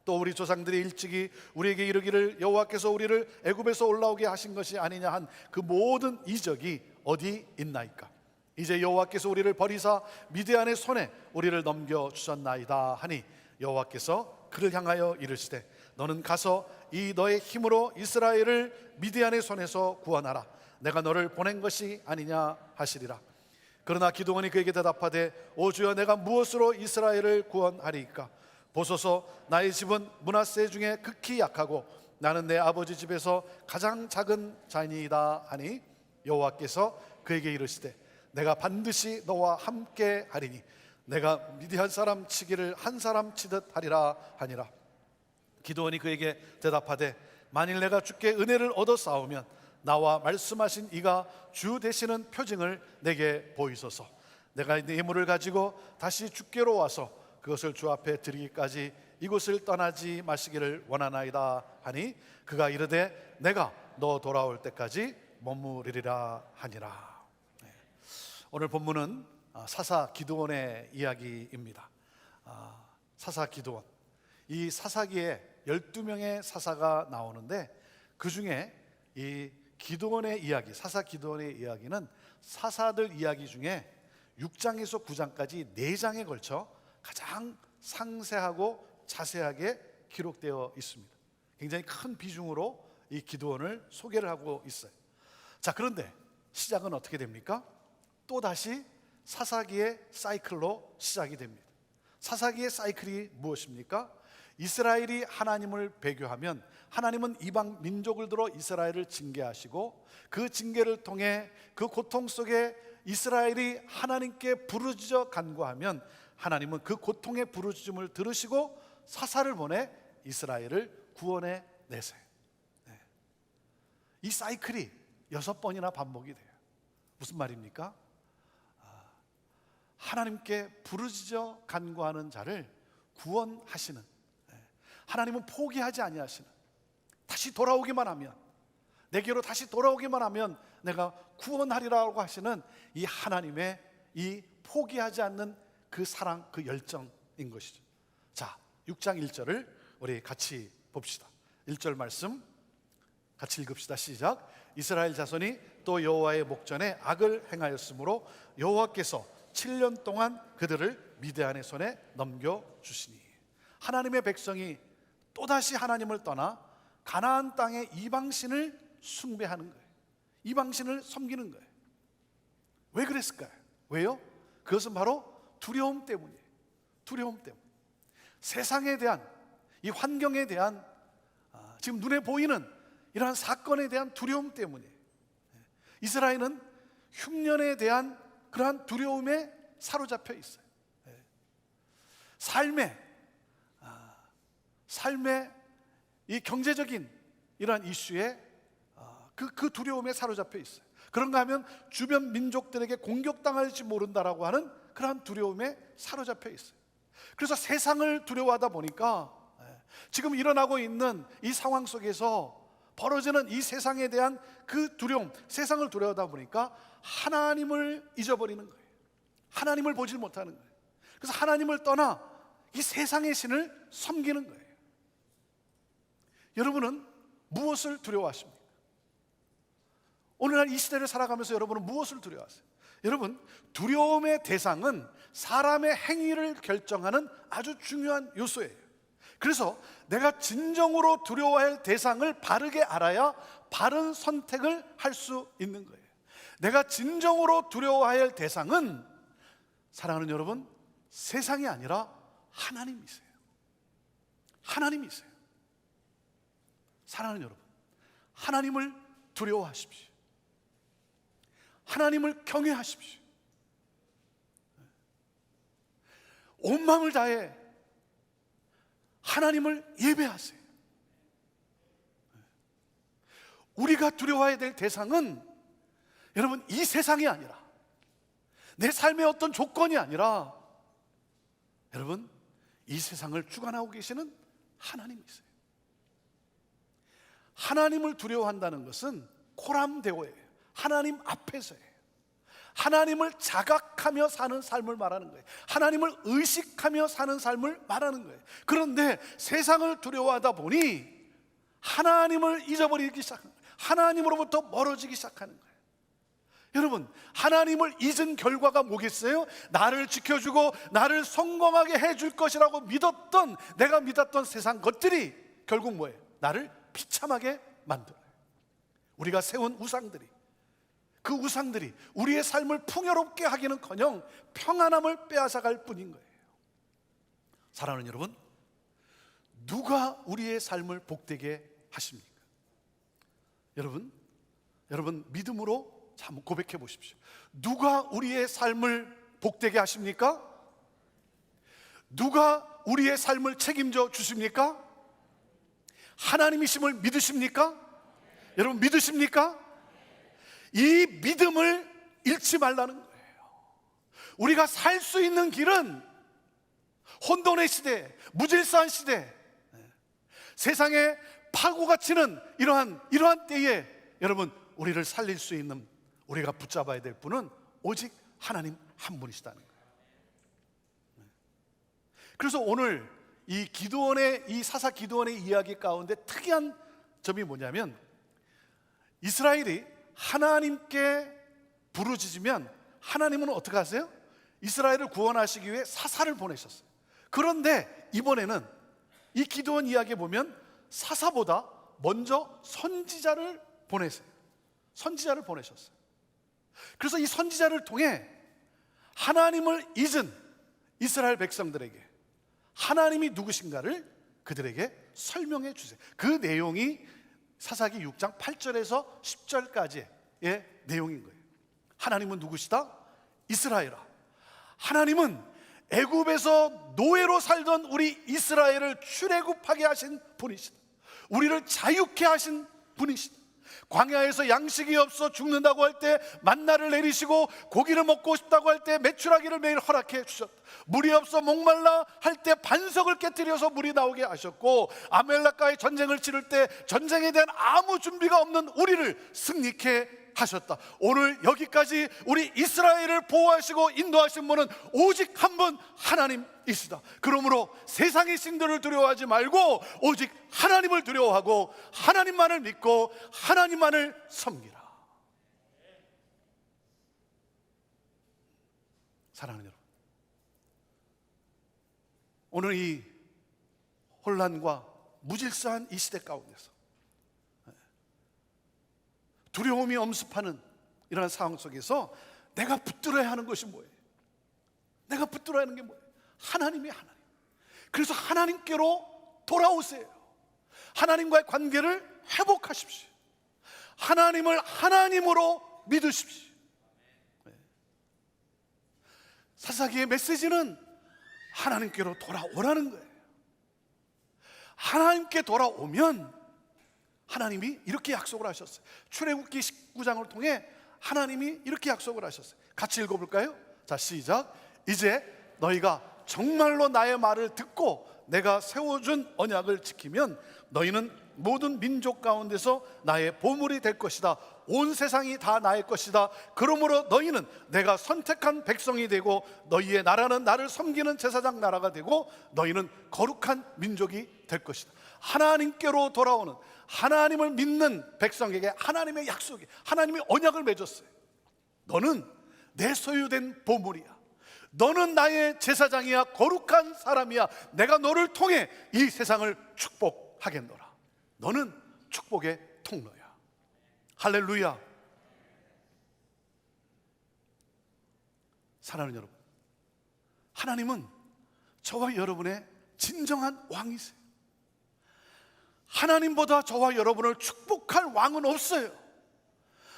또 우리 조상들이 일찍이 우리에게 이르기를 여호와께서 우리를 애굽에서 올라오게 하신 것이 아니냐 한 그 모든 이적이 어디 있나이까. 이제 여호와께서 우리를 버리사 미디안의 손에 우리를 넘겨 주셨나이다 하니 여호와께서 그를 향하여 이르시되 너는 가서 이 너의 힘으로 이스라엘을 미디안의 손에서 구원하라. 내가 너를 보낸 것이 아니냐 하시리라. 그러나 기드온이 그에게 대답하되 오 주여 내가 무엇으로 이스라엘을 구원하리이까. 보소서 나의 집은 므낫세 중에 극히 약하고 나는 내 아버지 집에서 가장 작은 자니이다 하니 여호와께서 그에게 이르시되 내가 반드시 너와 함께 하리니 내가 미디안 사람 치기를 한 사람 치듯 하리라 하니라. 기드온이 그에게 대답하되 만일 내가 주께 은혜를 얻어 싸우면 나와 말씀하신 이가 주 되시는 표징을 내게 보이소서. 내가 이 예물을 가지고 다시 주께로 와서 그것을 주 앞에 드리기까지 이곳을 떠나지 마시기를 원하나이다 하니 그가 이르되 내가 너 돌아올 때까지 머무르리라 하니라. 오늘 본문은 사사 기드온의 이야기입니다. 사사 기드온, 이 사사기에 12명의 사사가 나오는데 그 중에 이 기드온의 이야기, 사사 기드온의 이야기는 사사들 이야기 중에 6장에서 9장까지 4장에 걸쳐 가장 상세하고 자세하게 기록되어 있습니다. 굉장히 큰 비중으로 이 기드온을 소개를 하고 있어요. 자, 그런데 시작은 어떻게 됩니까? 또다시 사사기의 사이클로 시작이 됩니다. 사사기의 사이클이 무엇입니까? 이스라엘이 하나님을 배교하면 하나님은 이방 민족을 들어 이스라엘을 징계하시고 그 징계를 통해 그 고통 속에 이스라엘이 하나님께 부르짖어 간구하면 하나님은 그 고통의 부르짖음을 들으시고 사사를 보내 이스라엘을 구원해 내세요. 이 사이클이 6번이나 반복이 돼요. 무슨 말입니까? 하나님께 부르짖어 간구하는 자를 구원하시는, 하나님은 포기하지 아니하시는, 다시 돌아오기만 하면, 내게로 다시 돌아오기만 하면 내가 구원하리라고 하시는 이 하나님의 이 포기하지 않는 그 사랑, 그 열정인 것이죠. 자, 6장 1절을 우리 같이 봅시다. 1절 말씀 같이 읽읍시다. 시작. 이스라엘 자손이 또 여호와의 목전에 악을 행하였으므로 여호와께서 7년 동안 그들을 미디안의 손에 넘겨주시니. 하나님의 백성이 또다시 하나님을 떠나 가나안 땅의 이방신을 숭배하는 거예요. 이방신을 섬기는 거예요. 왜 그랬을까요? 왜요? 그것은 바로 두려움 때문이에요. 두려움 때문. 세상에 대한, 이 환경에 대한, 지금 눈에 보이는 이러한 사건에 대한 두려움 때문이에요. 이스라엘은 흉년에 대한 그러한 두려움에 사로잡혀 있어요. 삶의 이 경제적인 이러한 이슈에 그 두려움에 사로잡혀 있어요. 그런가 하면 주변 민족들에게 공격당할지 모른다라고 하는 그러한 두려움에 사로잡혀 있어요. 그래서 세상을 두려워하다 보니까 지금 일어나고 있는 이 상황 속에서 벌어지는 이 세상에 대한 그 두려움, 세상을 두려워하다 보니까 하나님을 잊어버리는 거예요. 하나님을 보질 못하는 거예요. 그래서 하나님을 떠나 이 세상의 신을 섬기는 거예요. 여러분은 무엇을 두려워하십니까? 오늘날 이 시대를 살아가면서 여러분은 무엇을 두려워하세요? 여러분, 두려움의 대상은 사람의 행위를 결정하는 아주 중요한 요소예요. 그래서 내가 진정으로 두려워할 대상을 바르게 알아야 바른 선택을 할 수 있는 거예요. 내가 진정으로 두려워할 대상은, 사랑하는 여러분, 세상이 아니라 하나님이세요. 하나님이세요. 사랑하는 여러분, 하나님을 두려워하십시오. 하나님을 경외하십시오. 온 마음을 다해 하나님을 예배하세요. 우리가 두려워해야 될 대상은 여러분, 이 세상이 아니라, 내 삶의 어떤 조건이 아니라, 여러분, 이 세상을 주관하고 계시는 하나님이세요. 하나님을 두려워한다는 것은 코람데오예요. 하나님 앞에서예요. 하나님을 자각하며 사는 삶을 말하는 거예요. 하나님을 의식하며 사는 삶을 말하는 거예요. 그런데 세상을 두려워하다 보니 하나님을 잊어버리기 시작하는 거예요. 하나님으로부터 멀어지기 시작하는 거예요. 여러분, 하나님을 잊은 결과가 뭐겠어요? 나를 지켜주고 나를 성공하게 해줄 것이라고 믿었던, 내가 믿었던 세상 것들이 결국 뭐예요? 나를 비참하게 만들어요. 우리가 세운 우상들이, 그 우상들이 우리의 삶을 풍요롭게 하기는커녕 평안함을 빼앗아갈 뿐인 거예요. 사랑하는 여러분, 누가 우리의 삶을 복되게 하십니까? 여러분 믿음으로 한번 고백해 보십시오. 누가 우리의 삶을 복되게 하십니까? 누가 우리의 삶을 책임져 주십니까? 하나님이심을 믿으십니까? 여러분 믿으십니까? 이 믿음을 잃지 말라는 거예요. 우리가 살 수 있는 길은 혼돈의 시대, 무질서한 시대, 세상에 파고가 치는 이러한 때에 여러분, 우리를 살릴 수 있는, 우리가 붙잡아야 될 분은 오직 하나님 한 분이시다는 거예요. 그래서 오늘 이 기드온의, 이 사사 기드온의 이야기 가운데 특이한 점이 뭐냐면, 이스라엘이 하나님께 부르짖으면 하나님은 어떻게 하세요? 이스라엘을 구원하시기 위해 사사를 보내셨어요. 그런데 이번에는 이 기드온 이야기에 보면 사사보다 먼저 선지자를 보내세요. 선지자를 보내셨어요. 그래서 이 선지자를 통해 하나님을 잊은 이스라엘 백성들에게 하나님이 누구신가를 그들에게 설명해 주세요. 그 내용이 사사기 6장 8절에서 10절까지의 내용인 거예요. 하나님은 누구시다? 이스라엘아, 하나님은 애굽에서 노예로 살던 우리 이스라엘을 출애굽하게 하신 분이시다. 우리를 자유케 하신 분이시다. 광야에서 양식이 없어 죽는다고 할 때 만나를 내리시고, 고기를 먹고 싶다고 할 때 메추라기를 매일 허락해 주셨다. 물이 없어 목말라 할 때 반석을 깨뜨려서 물이 나오게 하셨고, 아멜렉과의 전쟁을 치를 때 전쟁에 대한 아무 준비가 없는 우리를 승리케 하셨다. 오늘 여기까지 우리 이스라엘을 보호하시고 인도하신 분은 오직 한 분 하나님이시다. 그러므로 세상의 신들을 두려워하지 말고 오직 하나님을 두려워하고 하나님만을 믿고 하나님만을 섬기라. 사랑하는 여러분, 오늘 이 혼란과 무질서한 이 시대 가운데서 두려움이 엄습하는 이러한 상황 속에서 내가 붙들어야 하는 것이 뭐예요? 내가 붙들어야 하는 게 뭐예요? 하나님이 하나님. 그래서 하나님께로 돌아오세요. 하나님과의 관계를 회복하십시오. 하나님을 하나님으로 믿으십시오. 사사기의 메시지는 하나님께로 돌아오라는 거예요. 하나님께 돌아오면 하나님이 이렇게 약속을 하셨어요. 출애굽기 19장을 통해 하나님이 이렇게 약속을 하셨어요. 같이 읽어볼까요? 자, 시작. 이제 너희가 정말로 나의 말을 듣고 내가 세워준 언약을 지키면 너희는 모든 민족 가운데서 나의 보물이 될 것이다. 온 세상이 다 나의 것이다. 그러므로 너희는 내가 선택한 백성이 되고 너희의 나라는 나를 섬기는 제사장 나라가 되고 너희는 거룩한 민족이 될 것이다. 하나님께로 돌아오는, 하나님을 믿는 백성에게 하나님의 약속이, 하나님의 언약을 맺었어요. 너는 내 소유된 보물이야. 너는 나의 제사장이야. 거룩한 사람이야. 내가 너를 통해 이 세상을 축복하겠노라. 너는 축복의 통로야. 할렐루야. 사랑하는 여러분, 하나님은 저와 여러분의 진정한 왕이세요. 하나님보다 저와 여러분을 축복할 왕은 없어요.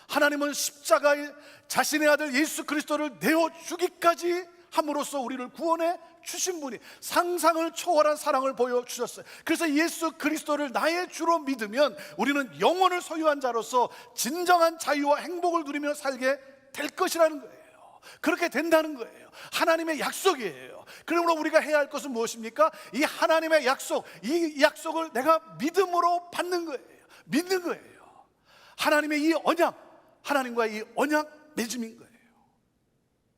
하나님은 십자가에 자신의 아들 예수 그리스도를 내어주기까지 함으로써 우리를 구원해 주신 분이, 상상을 초월한 사랑을 보여주셨어요. 그래서 예수 그리스도를 나의 주로 믿으면 우리는 영혼을 소유한 자로서 진정한 자유와 행복을 누리며 살게 될 것이라는 거예요. 그렇게 된다는 거예요. 하나님의 약속이에요. 그러므로 우리가 해야 할 것은 무엇입니까? 이 하나님의 약속, 이 약속을 내가 믿음으로 받는 거예요. 믿는 거예요. 하나님의 이 언약, 하나님과의 이 언약 맺음인 거예요.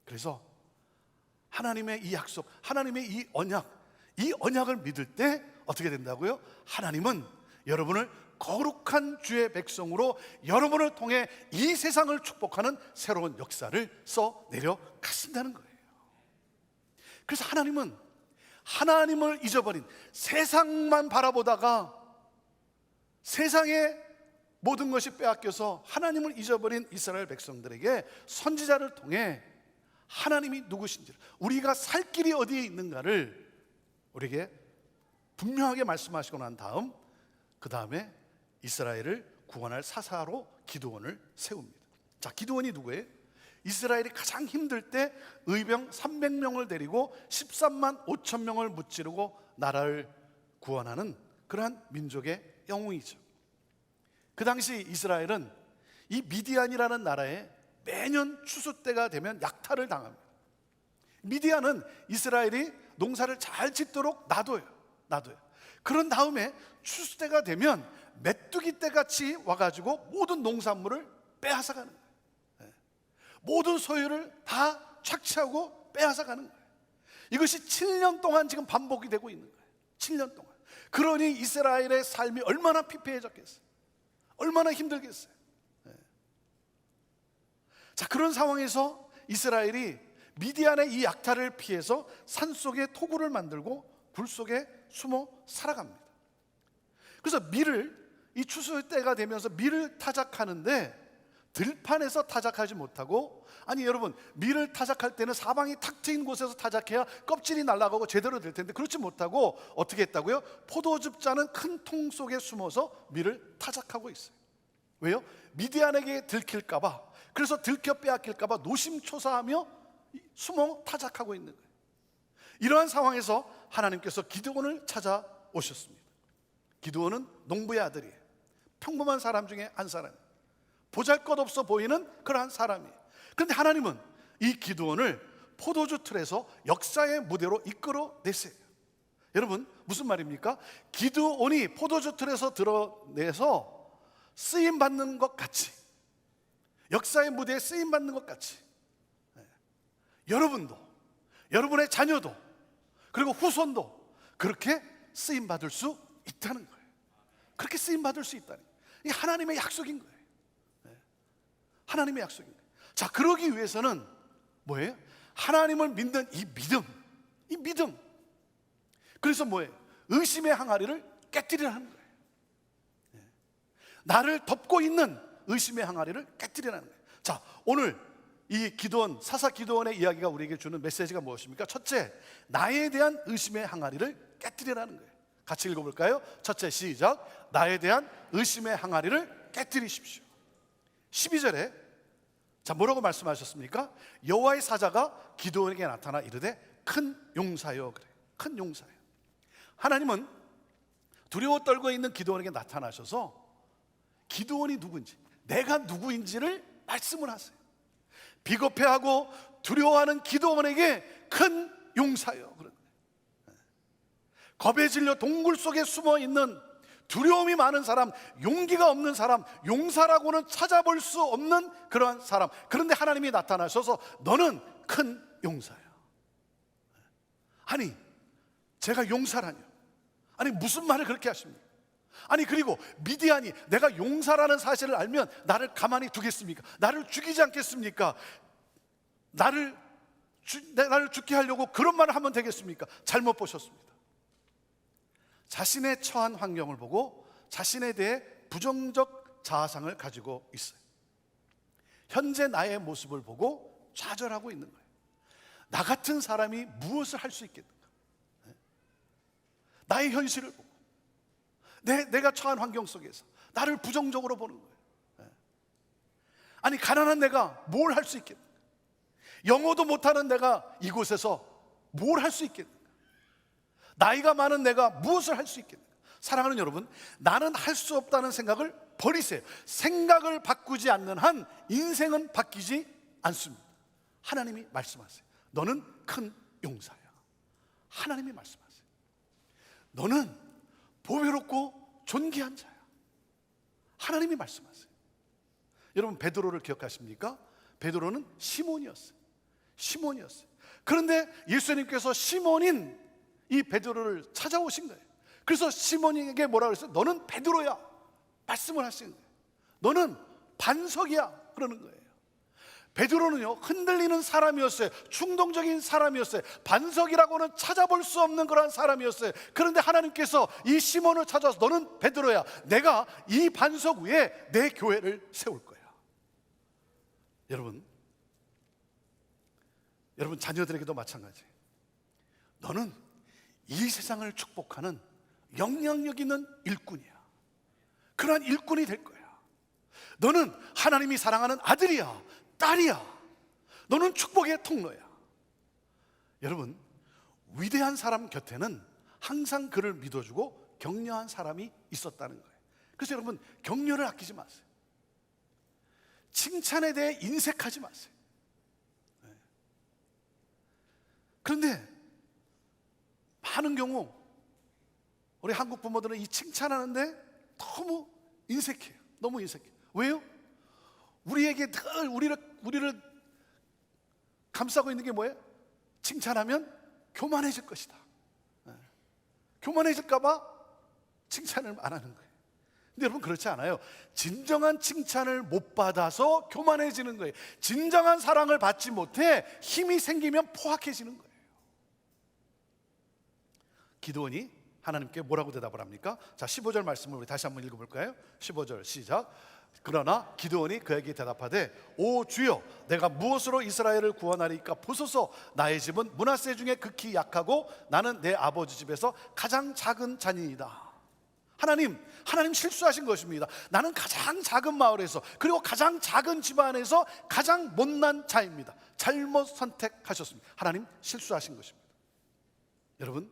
그래서 하나님의 이 약속, 하나님의 이 언약을 믿을 때 어떻게 된다고요? 하나님은 여러분을 거룩한 주의 백성으로 여러분을 통해 이 세상을 축복하는 새로운 역사를 써내려 가신다는 거예요. 그래서 하나님은 하나님을 잊어버린, 세상만 바라보다가 세상의 모든 것이 빼앗겨서 하나님을 잊어버린 이스라엘 백성들에게 선지자를 통해 하나님이 누구신지를, 우리가 살 길이 어디에 있는가를 우리에게 분명하게 말씀하시고 난 다음, 그 다음에 이스라엘을 구원할 사사로 기드온을 세웁니다. 자, 기드온이 누구예요? 이스라엘이 가장 힘들 때 의병 300명을 데리고 13만 5천 명을 무찌르고 나라를 구원하는 그러한 민족의 영웅이죠. 그 당시 이스라엘은 이 미디안이라는 나라에 매년 추수 때가 되면 약탈을 당합니다. 미디안은 이스라엘이 농사를 잘 짓도록 놔둬요. 그런 다음에 추수 때가 되면 메뚜기 때 같이 와가지고 모든 농산물을 빼앗아가는 거예요. 모든 소유를 다 착취하고 빼앗아가는 거예요. 이것이 7년 동안 지금 반복이 되고 있는 거예요. 7년 동안. 그러니 이스라엘의 삶이 얼마나 피폐해졌겠어요. 얼마나 힘들겠어요. 자, 그런 상황에서 이스라엘이 미디안의 이 약탈을 피해서 산속에 토굴을 만들고 굴 속에 숨어 살아갑니다. 그래서 이 추수 때가 되면서 밀을 타작하는데 들판에서 타작하지 못하고, 아니 여러분, 밀을 타작할 때는 사방이 탁 트인 곳에서 타작해야 껍질이 날아가고 제대로 될 텐데 그렇지 못하고 어떻게 했다고요? 포도즙 짜는 큰 통 속에 숨어서 밀을 타작하고 있어요. 왜요? 미디안에게 들킬까봐, 그래서 들켜 빼앗길까봐 노심초사하며 숨어 타작하고 있는 거예요. 이러한 상황에서 하나님께서 기드온을 찾아오셨습니다. 기드온은 농부의 아들이에요. 평범한 사람 중에 한 사람이에요. 보잘것없어 보이는 그러한 사람이에요. 그런데 하나님은 이 기드온을 포도주 틀에서 역사의 무대로 이끌어내세요. 여러분, 무슨 말입니까? 기드온이 포도주 틀에서 드러내서 쓰임받는 것 같이, 역사의 무대에 쓰임받는 것 같이, 여러분도, 여러분의 자녀도, 그리고 후손도 그렇게 쓰임받을 수 있다는 거예요. 그렇게 쓰임받을 수 있다는 거예요. 이 하나님의 약속인 거예요. 하나님의 약속인 거예요. 자, 그러기 위해서는 뭐예요? 하나님을 믿는 이 믿음. 그래서 뭐예요? 의심의 항아리를 깨뜨리라는 거예요. 나를 덮고 있는 의심의 항아리를 깨뜨리라는 거예요. 자, 오늘 이 기드온, 사사 기드온의 이야기가 우리에게 주는 메시지가 무엇입니까? 첫째, 나에 대한 의심의 항아리를 깨뜨리라는 거예요. 같이 읽어볼까요? 첫째, 시작. 나에 대한 의심의 항아리를 깨뜨리십시오. 12절에 자, 뭐라고 말씀하셨습니까? 여호와의 사자가 기드온에게 나타나 이르되 큰 용사여. 그래, 큰 용사여. 하나님은 두려워 떨고 있는 기드온에게 나타나셔서 기드온이 누구인지, 내가 누구인지를 말씀을 하세요. 비겁해하고 두려워하는 기드온에게 큰 용사여. 겁에 질려 동굴 속에 숨어 있는 두려움이 많은 사람, 용기가 없는 사람, 용사라고는 찾아볼 수 없는 그러한 사람. 그런데 하나님이 나타나셔서 너는 큰 용사야. 아니, 제가 용사라뇨? 아니, 무슨 말을 그렇게 하십니까? 아니, 그리고 미디안이 내가 용사라는 사실을 알면 나를 가만히 두겠습니까? 나를 죽이지 않겠습니까? 나를 죽게 하려고 그런 말을 하면 되겠습니까? 잘못 보셨습니다. 자신의 처한 환경을 보고 자신에 대해 부정적 자아상을 가지고 있어요. 현재 나의 모습을 보고 좌절하고 있는 거예요. 나 같은 사람이 무엇을 할 수 있겠는가? 나의 현실을 보고 내가 처한 환경 속에서 나를 부정적으로 보는 거예요. 아니, 가난한 내가 뭘 할 수 있겠는가? 영어도 못하는 내가 이곳에서 뭘 할 수 있겠는가? 나이가 많은 내가 무엇을 할 수 있겠는가? 사랑하는 여러분, 나는 할 수 없다는 생각을 버리세요. 생각을 바꾸지 않는 한 인생은 바뀌지 않습니다. 하나님이 말씀하세요. 너는 큰 용사야. 하나님이 말씀하세요. 너는 보배롭고 존귀한 자야. 하나님이 말씀하세요. 여러분, 베드로를 기억하십니까? 베드로는 시몬이었어요. 그런데 예수님께서 시몬인 이 베드로를 찾아오신 거예요. 그래서 시몬에게 뭐라 그랬어요? 너는 베드로야. 말씀을 하시는 거예요. 너는 반석이야. 그러는 거예요. 베드로는요, 흔들리는 사람이었어요. 충동적인 사람이었어요. 반석이라고는 찾아볼 수 없는 그런 사람이었어요. 그런데 하나님께서 이 시몬을 찾아서 너는 베드로야. 내가 이 반석 위에 내 교회를 세울 거야. 여러분 자녀들에게도 마찬가지예요. 너는 이 세상을 축복하는 영향력 있는 일꾼이야. 그러한 일꾼이 될 거야. 너는 하나님이 사랑하는 아들이야, 딸이야. 너는 축복의 통로야. 여러분, 위대한 사람 곁에는 항상 그를 믿어주고 격려한 사람이 있었다는 거예요. 그래서 여러분, 격려를 아끼지 마세요. 칭찬에 대해 인색하지 마세요. 그런데 많은 경우 우리 한국 부모들은 이 칭찬하는데 너무 인색해요. 너무 인색해요. 왜요? 우리에게 늘 우리를 감싸고 있는 게 뭐예요? 칭찬하면 교만해질 것이다. 교만해질까 봐 칭찬을 안 하는 거예요. 근데 여러분, 그렇지 않아요. 진정한 칭찬을 못 받아서 교만해지는 거예요. 진정한 사랑을 받지 못해 힘이 생기면 포악해지는 거예요. 기드온이 하나님께 뭐라고 대답을 합니까? 자, 15절 말씀을 우리 다시 한번 읽어볼까요? 15절 시작. 그러나 기드온이 그에게 대답하되 오 주여, 내가 무엇으로 이스라엘을 구원하리까? 보소서, 나의 집은 므낫세 중에 극히 약하고 나는 내 아버지 집에서 가장 작은 자니이다. 하나님 실수하신 것입니다. 나는 가장 작은 마을에서, 그리고 가장 작은 집안에서 가장 못난 자입니다. 잘못 선택하셨습니다. 하나님 실수하신 것입니다. 여러분,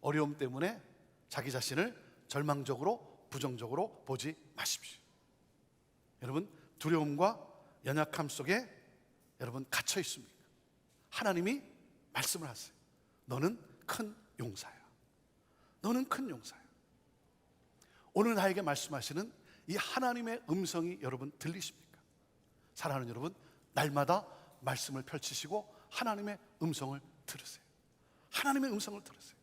어려움 때문에 자기 자신을 절망적으로 부정적으로 보지 마십시오. 여러분, 두려움과 연약함 속에 여러분 갇혀 있습니까? 하나님이 말씀을 하세요. 너는 큰 용사야. 너는 큰 용사야. 오늘 나에게 말씀하시는 이 하나님의 음성이 여러분 들리십니까? 사랑하는 여러분, 날마다 말씀을 펼치시고 하나님의 음성을 들으세요. 하나님의 음성을 들으세요.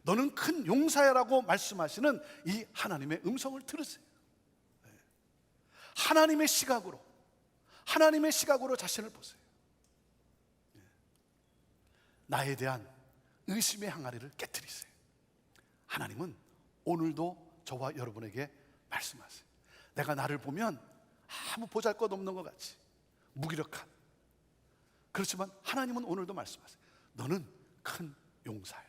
너는 큰 용사야라고 말씀하시는 이 하나님의 음성을 들으세요. 하나님의 시각으로 자신을 보세요. 나에 대한 의심의 항아리를 깨트리세요. 하나님은 오늘도 저와 여러분에게 말씀하세요. 내가 나를 보면 아무 보잘것없는 것 같이 무기력한, 그렇지만 하나님은 오늘도 말씀하세요. 너는 큰 용사야.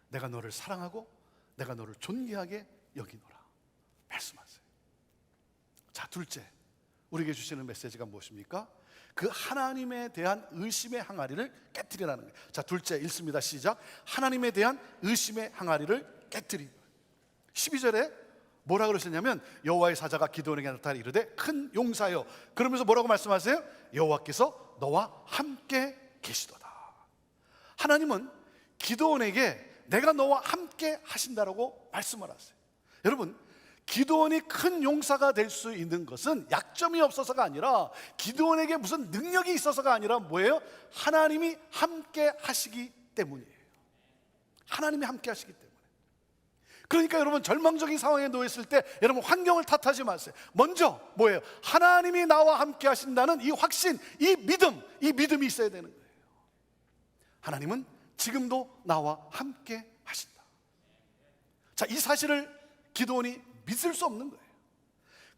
내가 너를 사랑하고 내가 너를 존귀하게 여기노라 말씀하세요. 자, 둘째, 우리에게 주시는 메시지가 무엇입니까? 그 하나님에 대한 의심의 항아리를 깨트리라는 거예요. 자, 둘째 읽습니다. 시작. 하나님에 대한 의심의 항아리를 깨트리고. 12절에 뭐라 그러셨냐면 여호와의 사자가 기드온에게 나타나 이르되 큰 용사여. 그러면서 뭐라고 말씀하세요? 여호와께서 너와 함께 계시도다. 하나님은 기드온에게 내가 너와 함께 하신다라고 말씀을 하세요. 여러분, 기드온이 큰 용사가 될 수 있는 것은 약점이 없어서가 아니라, 기드온에게 무슨 능력이 있어서가 아니라 뭐예요? 하나님이 함께 하시기 때문이에요. 하나님이 함께 하시기 때문에. 그러니까 여러분, 절망적인 상황에 놓였을 때 여러분 환경을 탓하지 마세요. 먼저 뭐예요? 하나님이 나와 함께 하신다는 이 확신, 이 믿음이 있어야 되는 거예요. 하나님은 지금도 나와 함께 하신다. 자, 이 사실을 기드온이 믿을 수 없는 거예요.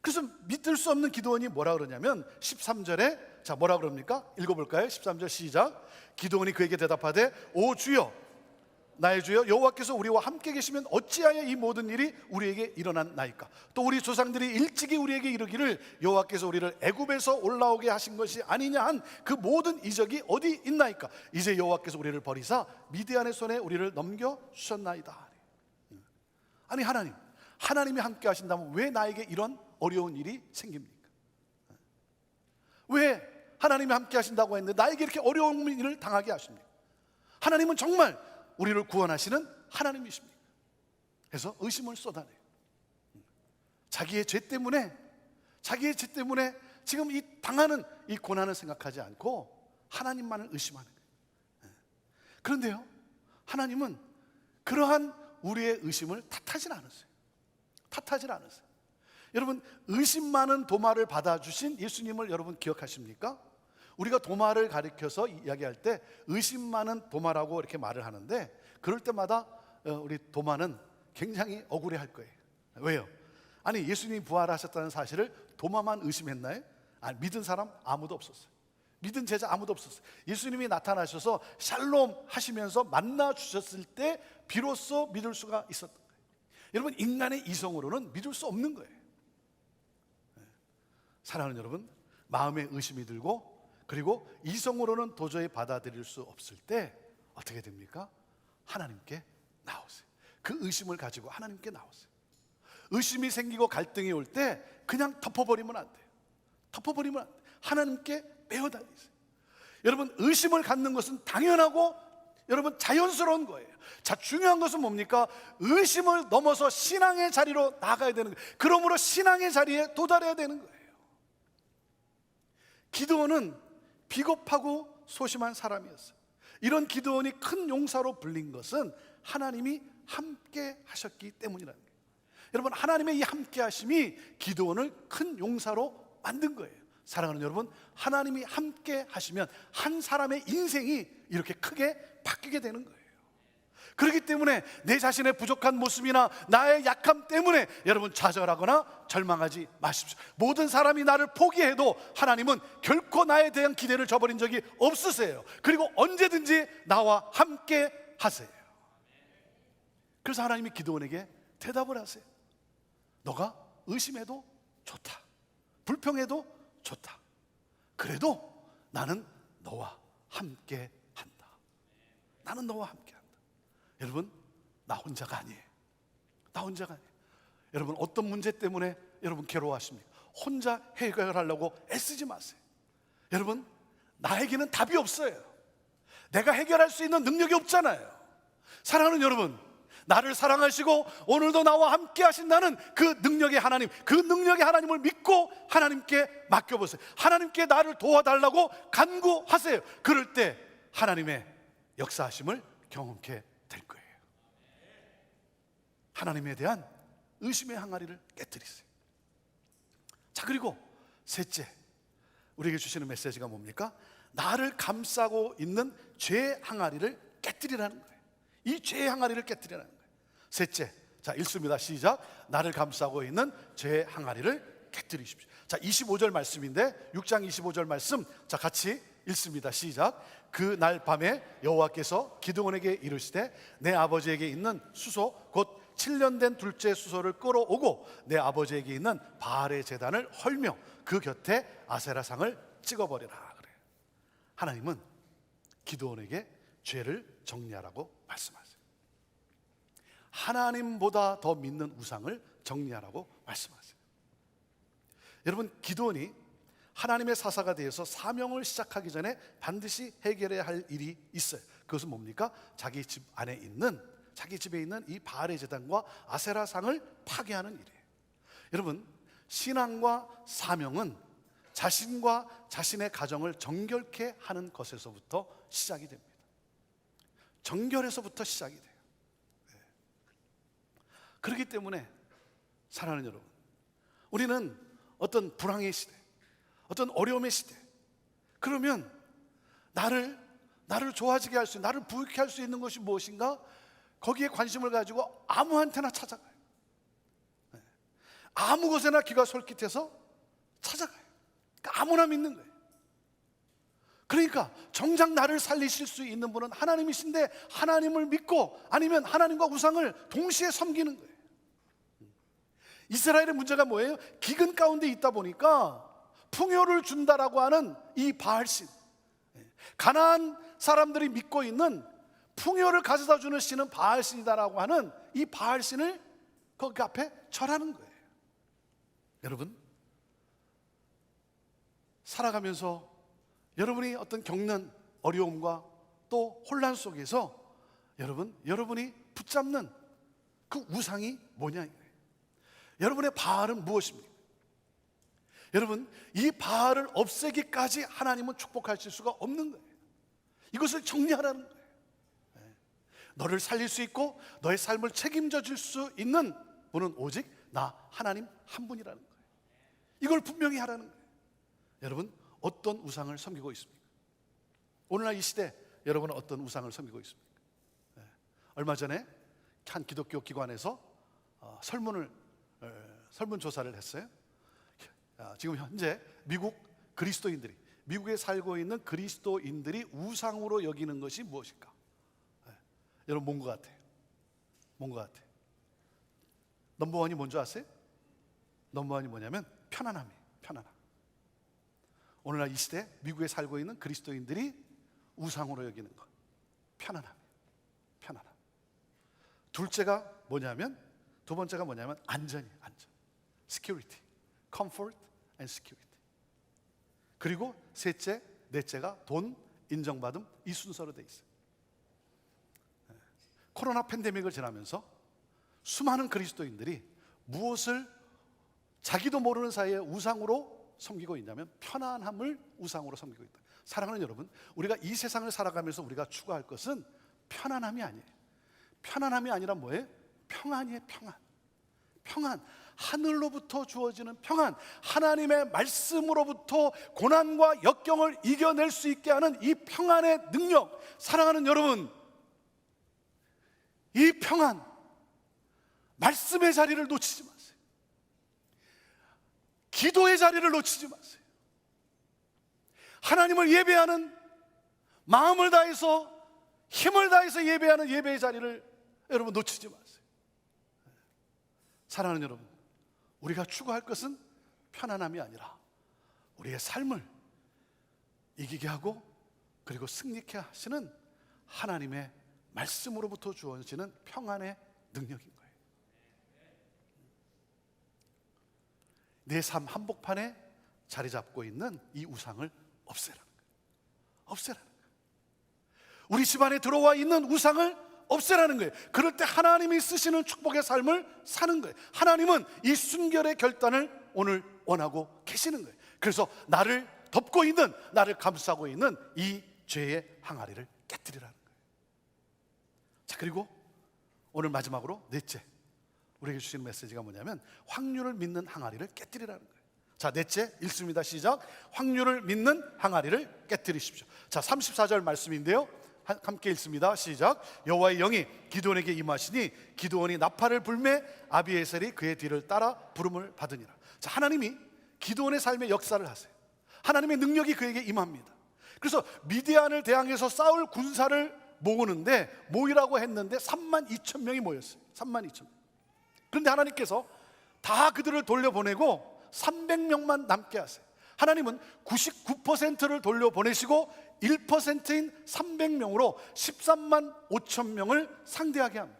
그래서 믿을 수 없는 기드온이 뭐라 그러냐면 13절에 자 뭐라 그럽니까? 읽어볼까요? 13절 시작. 기드온이 그에게 대답하되 오 주여, 나의 주여, 여호와께서 우리와 함께 계시면 어찌하여 이 모든 일이 우리에게 일어났나이까? 또 우리 조상들이 일찍이 우리에게 이르기를 여호와께서 우리를 애굽에서 올라오게 하신 것이 아니냐 한 그 모든 이적이 어디 있나이까? 이제 여호와께서 우리를 버리사 미디안의 손에 우리를 넘겨 주셨나이다. 아니, 하나님이 함께 하신다면 왜 나에게 이런 어려운 일이 생깁니까? 왜 하나님이 함께 하신다고 했는데 나에게 이렇게 어려운 일을 당하게 하십니까? 하나님은 정말 우리를 구원하시는 하나님이십니까? 그래서 의심을 쏟아내요. 자기의 죄 때문에 지금 이 당하는 이 고난을 생각하지 않고 하나님만을 의심하는 거예요. 그런데요, 하나님은 그러한 우리의 의심을 탓하진 않았어요. 여러분, 의심 많은 도마를 받아주신 예수님을 여러분 기억하십니까? 우리가 도마를 가리켜서 이야기할 때 의심 많은 도마라고 이렇게 말을 하는데, 그럴 때마다 우리 도마는 굉장히 억울해할 거예요. 왜요? 아니, 예수님이 부활하셨다는 사실을 도마만 의심했나요? 아니, 믿은 사람 아무도 없었어요. 믿은 제자 아무도 없었어요. 예수님이 나타나셔서 샬롬 하시면서 만나 주셨을 때 비로소 믿을 수가 있었던 거예요. 여러분, 인간의 이성으로는 믿을 수 없는 거예요. 사랑하는 여러분, 마음에 의심이 들고 그리고 이성으로는 도저히 받아들일 수 없을 때 어떻게 됩니까? 하나님께 나오세요. 그 의심을 가지고 하나님께 나오세요. 의심이 생기고 갈등이 올 때 그냥 덮어버리면 안 돼요. 하나님께 빼어다니세요. 여러분, 의심을 갖는 것은 당연하고 여러분 자연스러운 거예요. 자, 중요한 것은 뭡니까? 의심을 넘어서 신앙의 자리로 나가야 되는 거예요. 그러므로 신앙의 자리에 도달해야 되는 거예요. 기드온은 비겁하고 소심한 사람이었어요. 이런 기드온이 큰 용사로 불린 것은 하나님이 함께 하셨기 때문이라는 거예요. 여러분, 하나님의 이 함께 하심이 기드온을 큰 용사로 만든 거예요. 사랑하는 여러분, 하나님이 함께 하시면 한 사람의 인생이 이렇게 크게 바뀌게 되는 거예요. 그렇기 때문에 내 자신의 부족한 모습이나 나의 약함 때문에 여러분 좌절하거나 절망하지 마십시오. 모든 사람이 나를 포기해도 하나님은 결코 나에 대한 기대를 저버린 적이 없으세요. 그리고 언제든지 나와 함께 하세요. 그래서 하나님이 기드온에게 대답을 하세요. 너가 의심해도 좋다, 불평해도 좋다. 그래도 나는 너와 함께 한다. 나는 너와 함께 한다. 여러분, 나 혼자가 아니에요. 여러분, 어떤 문제 때문에 여러분 괴로워하십니까? 혼자 해결하려고 애쓰지 마세요. 여러분, 나에게는 답이 없어요. 내가 해결할 수 있는 능력이 없잖아요. 사랑하는 여러분, 나를 사랑하시고 오늘도 나와 함께 하신다는 그 능력의 하나님, 그 능력의 하나님을 믿고 하나님께 맡겨보세요. 하나님께 나를 도와달라고 간구하세요. 그럴 때 하나님의 역사하심을 경험케 될 거예요. 하나님에 대한 의심의 항아리를 깨뜨리세요. 자, 그리고 셋째, 우리에게 주시는 메시지가 뭡니까? 나를 감싸고 있는 죄의 항아리를 깨뜨리라는 거예요. 이 죄의 항아리를 깨뜨리라는 거예요. 셋째, 자 읽습니다. 시작. 나를 감싸고 있는 죄의 항아리를 깨뜨리십시오. 자, 25절 말씀인데 6장 25절 말씀, 자 같이 읽습니다. 시작. 그 날 밤에 여호와께서 기드온에게 이르시되 내 아버지에게 있는 수소 곧 7년 된 둘째 수소를 끌어오고 내 아버지에게 있는 바알의 제단을 헐며 그 곁에 아세라상을 찍어버리라 그래요. 하나님은 기드온에게 죄를 정리하라고 말씀하세요. 하나님보다 더 믿는 우상을 정리하라고 말씀하세요. 여러분, 기드온이 하나님의 사사가 되어서 사명을 시작하기 전에 반드시 해결해야 할 일이 있어요. 그것은 뭡니까? 자기 집 안에 있는 자기 집에 있는 이 바알의 제단과 아세라상을 파괴하는 일이에요. 여러분, 신앙과 사명은 자신과 자신의 가정을 정결케 하는 것에서부터 시작이 됩니다. 정결에서부터 시작이 돼요. 그렇기 때문에 사랑하는 여러분, 우리는 어떤 불황의 시대, 어떤 어려움의 시대, 그러면 나를 좋아지게 할 수, 나를 부유케 할 수 있는 것이 무엇인가? 거기에 관심을 가지고 아무한테나 찾아가요. 아무 곳에나 귀가 솔깃해서 찾아가요. 그러니까 아무나 믿는 거예요. 그러니까 정작 나를 살리실 수 있는 분은 하나님이신데 하나님을 믿고 아니면 하나님과 우상을 동시에 섬기는 거예요. 이스라엘의 문제가 뭐예요? 기근 가운데 있다 보니까 풍요를 준다라고 하는 이 바알신, 가나안 사람들이 믿고 있는 풍요를 가져다 주는 신은 바알신이다라고 하는 이 바알신을 거기 앞에 절하는 거예요. 여러분, 살아가면서 여러분이 어떤 겪는 어려움과 또 혼란 속에서 여러분이 붙잡는 그 우상이 뭐냐 이거예요. 여러분의 바알은 무엇입니까? 여러분, 이 바알을 없애기까지 하나님은 축복하실 수가 없는 거예요. 이것을 정리하라는 거예요. 너를 살릴 수 있고 너의 삶을 책임져 줄 수 있는 분은 오직 나 하나님 한 분이라는 거예요. 이걸 분명히 하라는 거예요. 여러분, 어떤 우상을 섬기고 있습니까? 오늘날 이 시대 여러분은 어떤 우상을 섬기고 있습니까? 얼마 전에 한 기독교 기관에서 설문조사를 했어요. 지금 현재 미국에 살고 있는 그리스도인들이 우상으로 여기는 것이 무엇일까? 여러분, 뭔 것 같아요? 넘버원이 뭔지 아세요? 넘버원이 뭐냐면 편안함이에요. 편안함. 오늘날 이 시대 미국에 살고 있는 그리스도인들이 우상으로 여기는 것, 편안함. 두 번째가 뭐냐면 안전이에요. 안전. security, comfort and security. 그리고 넷째가 돈, 인정받음, 이 순서로 돼 있어요. 코로나 팬데믹을 지나면서 수많은 그리스도인들이 무엇을 자기도 모르는 사이에 우상으로 섬기고 있냐면 편안함을 우상으로 섬기고 있다. 사랑하는 여러분, 우리가 이 세상을 살아가면서 우리가 추구할 것은 편안함이 아니에요. 편안함이 아니라 뭐예요? 평안이에요. 평안. 하늘로부터 주어지는 평안, 하나님의 말씀으로부터 고난과 역경을 이겨낼 수 있게 하는 이 평안의 능력. 사랑하는 여러분, 이 평안, 말씀의 자리를 놓치지 마세요. 기도의 자리를 놓치지 마세요. 하나님을 예배하는, 마음을 다해서 힘을 다해서 예배하는 예배의 자리를 여러분 놓치지 마세요. 사랑하는 여러분, 우리가 추구할 것은 편안함이 아니라 우리의 삶을 이기게 하고 그리고 승리케 하시는 하나님의 말씀으로부터 주어지는 평안의 능력인 거예요. 내 삶 한복판에 자리 잡고 있는 이 우상을 없애라는 거예요. 우리 집안에 들어와 있는 우상을 없애라는 거예요. 그럴 때 하나님이 쓰시는 축복의 삶을 사는 거예요. 하나님은 이 순결의 결단을 오늘 원하고 계시는 거예요. 그래서 나를 덮고 있는, 나를 감싸고 있는 이 죄의 항아리를 깨뜨리라는 거예요. 자, 그리고 오늘 마지막으로 넷째, 우리에게 주시는 메시지가 뭐냐면 확률을 믿는 항아리를 깨뜨리라는 거예요. 자, 넷째 읽습니다. 시작. 확률을 믿는 항아리를 깨뜨리십시오. 자, 34절 말씀인데요, 함께 읽습니다. 시작. 여호와의 영이 기드온에게 임하시니 기드온이 나팔을 불매 아비에셀이 그의 뒤를 따라 부름을 받으니라. 자, 하나님이 기드온의 삶의 역사를 하세요. 하나님의 능력이 그에게 임합니다. 그래서 미디안을 대항해서 싸울 군사를 모이라고 했는데 32,000명이 모였어요. 32,000명. 그런데 하나님께서 다 그들을 돌려보내고 300명만 남게 하세요. 하나님은 99%를 돌려보내시고 1%인 300명으로 13만 5천 명을 상대하게 합니다.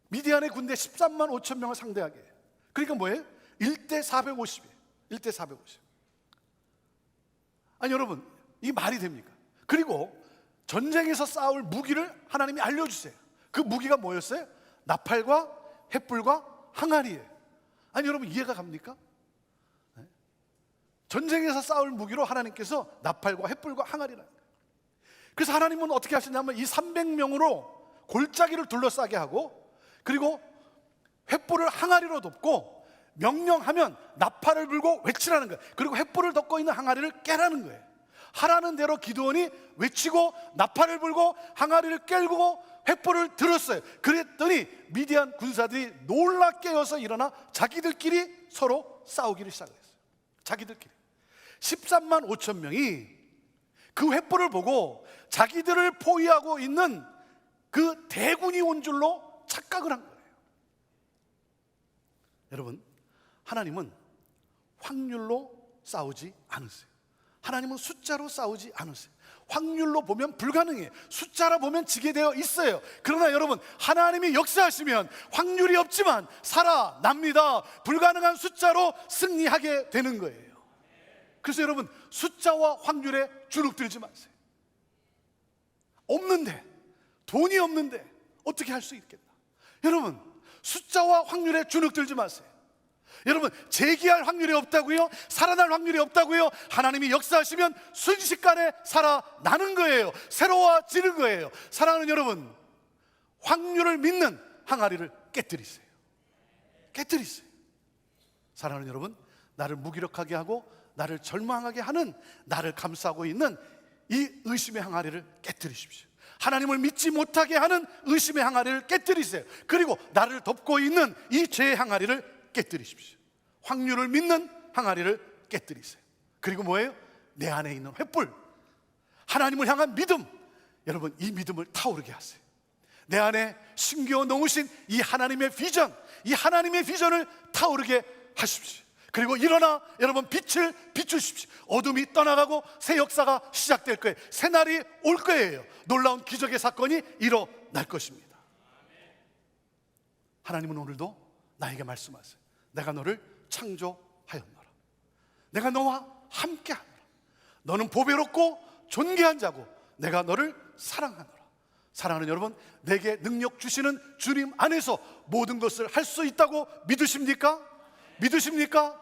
미디안의 군대 13만 5천 명을 상대하게 해요. 그러니까 뭐예요? 1대 450이에요. 1대 450. 아니 여러분, 이게 말이 됩니까? 그리고 전쟁에서 싸울 무기를 하나님이 알려주세요. 그 무기가 뭐였어요? 나팔과 횃불과 항아리예요. 아니 여러분 이해가 갑니까? 네? 전쟁에서 싸울 무기로 하나님께서 나팔과 횃불과 항아리라는 거예요. 그래서 하나님은 어떻게 하시냐면 이 300명으로 골짜기를 둘러싸게 하고, 그리고 횃불을 항아리로 덮고 명령하면 나팔을 불고 외치라는 거예요. 그리고 횃불을 덮고 있는 항아리를 깨라는 거예요. 하라는 대로 기드온이 외치고 나팔을 불고 항아리를 깨고 횃불을 들었어요. 그랬더니 미디안 군사들이 놀라 깨어서 일어나 자기들끼리 서로 싸우기를 시작했어요. 자기들끼리 13만 5천 명이 그 횃불을 보고 자기들을 포위하고 있는 그 대군이 온 줄로 착각을 한 거예요. 여러분, 하나님은 확률로 싸우지 않으세요. 하나님은 숫자로 싸우지 않으세요. 확률로 보면 불가능해요. 숫자로 보면 지게 되어 있어요. 그러나 여러분, 하나님이 역사하시면 확률이 없지만 살아납니다. 불가능한 숫자로 승리하게 되는 거예요. 그래서 여러분, 숫자와 확률에 주눅들지 마세요. 없는데, 돈이 없는데 어떻게 할 수 있겠나? 여러분, 숫자와 확률에 주눅들지 마세요. 여러분, 재기할 확률이 없다고요? 살아날 확률이 없다고요? 하나님이 역사하시면 순식간에 살아나는 거예요. 새로워지는 거예요. 사랑하는 여러분, 확률을 믿는 항아리를 깨뜨리세요. 깨뜨리세요. 사랑하는 여러분, 나를 무기력하게 하고 나를 절망하게 하는, 나를 감싸고 있는 이 의심의 항아리를 깨뜨리십시오. 하나님을 믿지 못하게 하는 의심의 항아리를 깨뜨리세요. 그리고 나를 덮고 있는 이 죄의 항아리를 깨뜨리십시오. 확률을 믿는 항아리를 깨뜨리세요. 그리고 뭐예요? 내 안에 있는 횃불, 하나님을 향한 믿음. 여러분, 이 믿음을 타오르게 하세요. 내 안에 심겨 놓으신 이 하나님의 비전, 이 하나님의 비전을 타오르게 하십시오. 그리고 일어나 여러분 빛을 비추십시오. 어둠이 떠나가고 새 역사가 시작될 거예요. 새 날이 올 거예요. 놀라운 기적의 사건이 일어날 것입니다. 하나님은 오늘도 나에게 말씀하세요. 내가 너를 창조하였노라. 내가 너와 함께하노라. 너는 보배롭고 존귀한 자고 내가 너를 사랑하노라. 사랑하는 여러분, 내게 능력 주시는 주님 안에서 모든 것을 할 수 있다고 믿으십니까? 믿으십니까?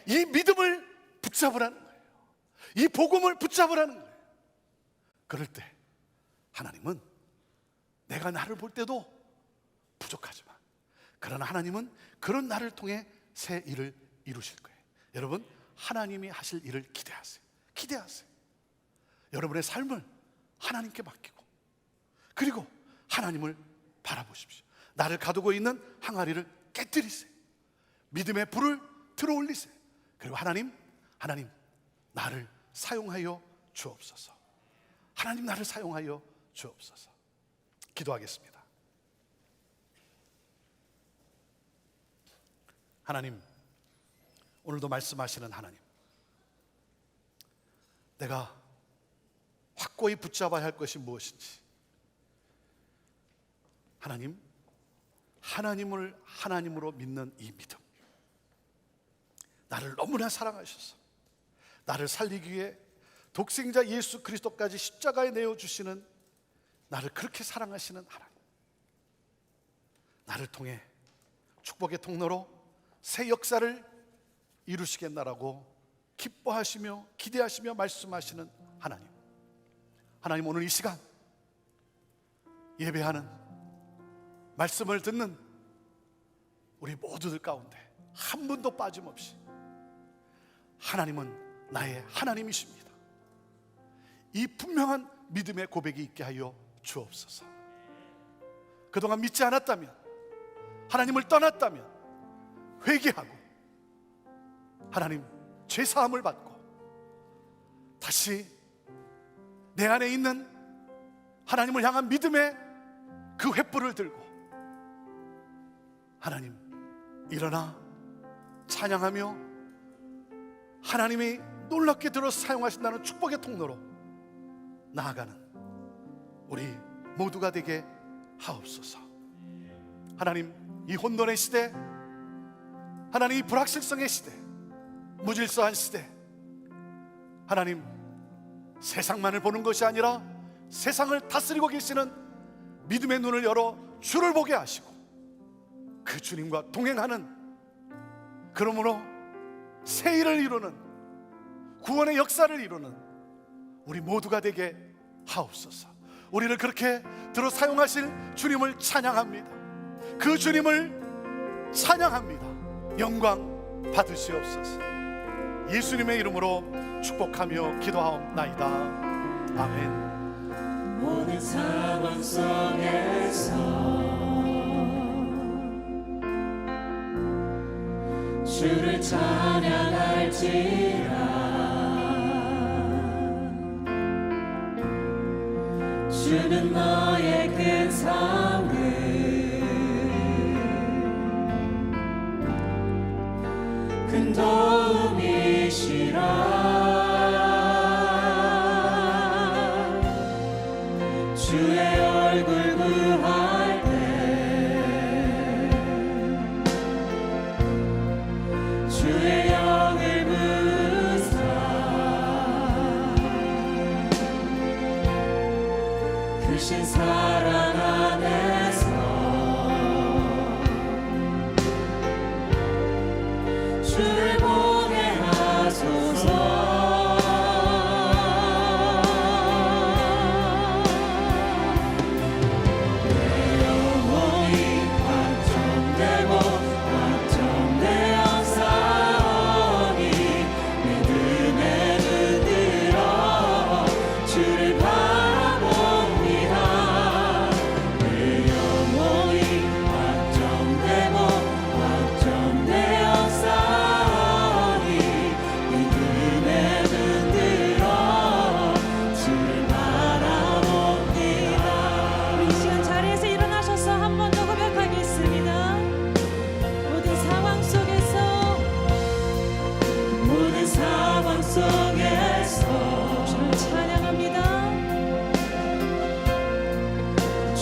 이 믿음을 붙잡으라는 거예요. 이 복음을 붙잡으라는 거예요. 그럴 때 하나님은 내가 나를 볼 때도 부족하지만, 그러나 하나님은 그런 나를 통해 새 일을 이루실 거예요. 여러분, 하나님이 하실 일을 기대하세요. 기대하세요. 여러분의 삶을 하나님께 맡기고, 그리고 하나님을 바라보십시오. 나를 가두고 있는 항아리를 깨뜨리세요. 믿음의 불을 들어올리세요. 그리고 하나님 나를 사용하여 주옵소서. 하나님, 나를 사용하여 주옵소서. 기도하겠습니다. 하나님, 오늘도 말씀하시는 하나님, 내가 확고히 붙잡아야 할 것이 무엇인지, 하나님, 하나님을 하나님으로 믿는 이 믿음, 나를 너무나 사랑하셔서 나를 살리기 위해 독생자 예수 그리스도까지 십자가에 내어주시는, 나를 그렇게 사랑하시는 하나님, 나를 통해 축복의 통로로 새 역사를 이루시겠나라고 기뻐하시며 기대하시며 말씀하시는 하나님, 하나님, 오늘 이 시간 예배하는, 말씀을 듣는 우리 모두들 가운데 한 분도 빠짐없이 하나님은 나의 하나님이십니다. 이 분명한 믿음의 고백이 있게 하여 주옵소서. 그동안 믿지 않았다면, 하나님을 떠났다면 회개하고 하나님 죄사함을 받고 다시 내 안에 있는 하나님을 향한 믿음의 그 횃불을 들고 하나님 일어나 찬양하며 하나님이 놀랍게 들어서 사용하신다는 축복의 통로로 나아가는 우리 모두가 되게 하옵소서. 하나님, 이 혼돈의 시대, 하나님 이 불확실성의 시대, 무질서한 시대, 하나님 세상만을 보는 것이 아니라 세상을 다스리고 계시는 믿음의 눈을 열어 주를 보게 하시고 그 주님과 동행하는, 그러므로 새 일을 이루는, 구원의 역사를 이루는 우리 모두가 되게 하옵소서. 우리를 그렇게 들어 사용하실 주님을 찬양합니다. 그 주님을 찬양합니다. 영광 받으시옵소서. 예수님의 이름으로 축복하며 기도하옵나이다. 아멘. 모든 상황 속에서 주를 찬양할지라. 주는 너의 큰 사랑을 큰 도움이시라. 주의 얼굴 구할 때 주의 영을 부사 크신 사랑 안에서 주를 보게 하소서.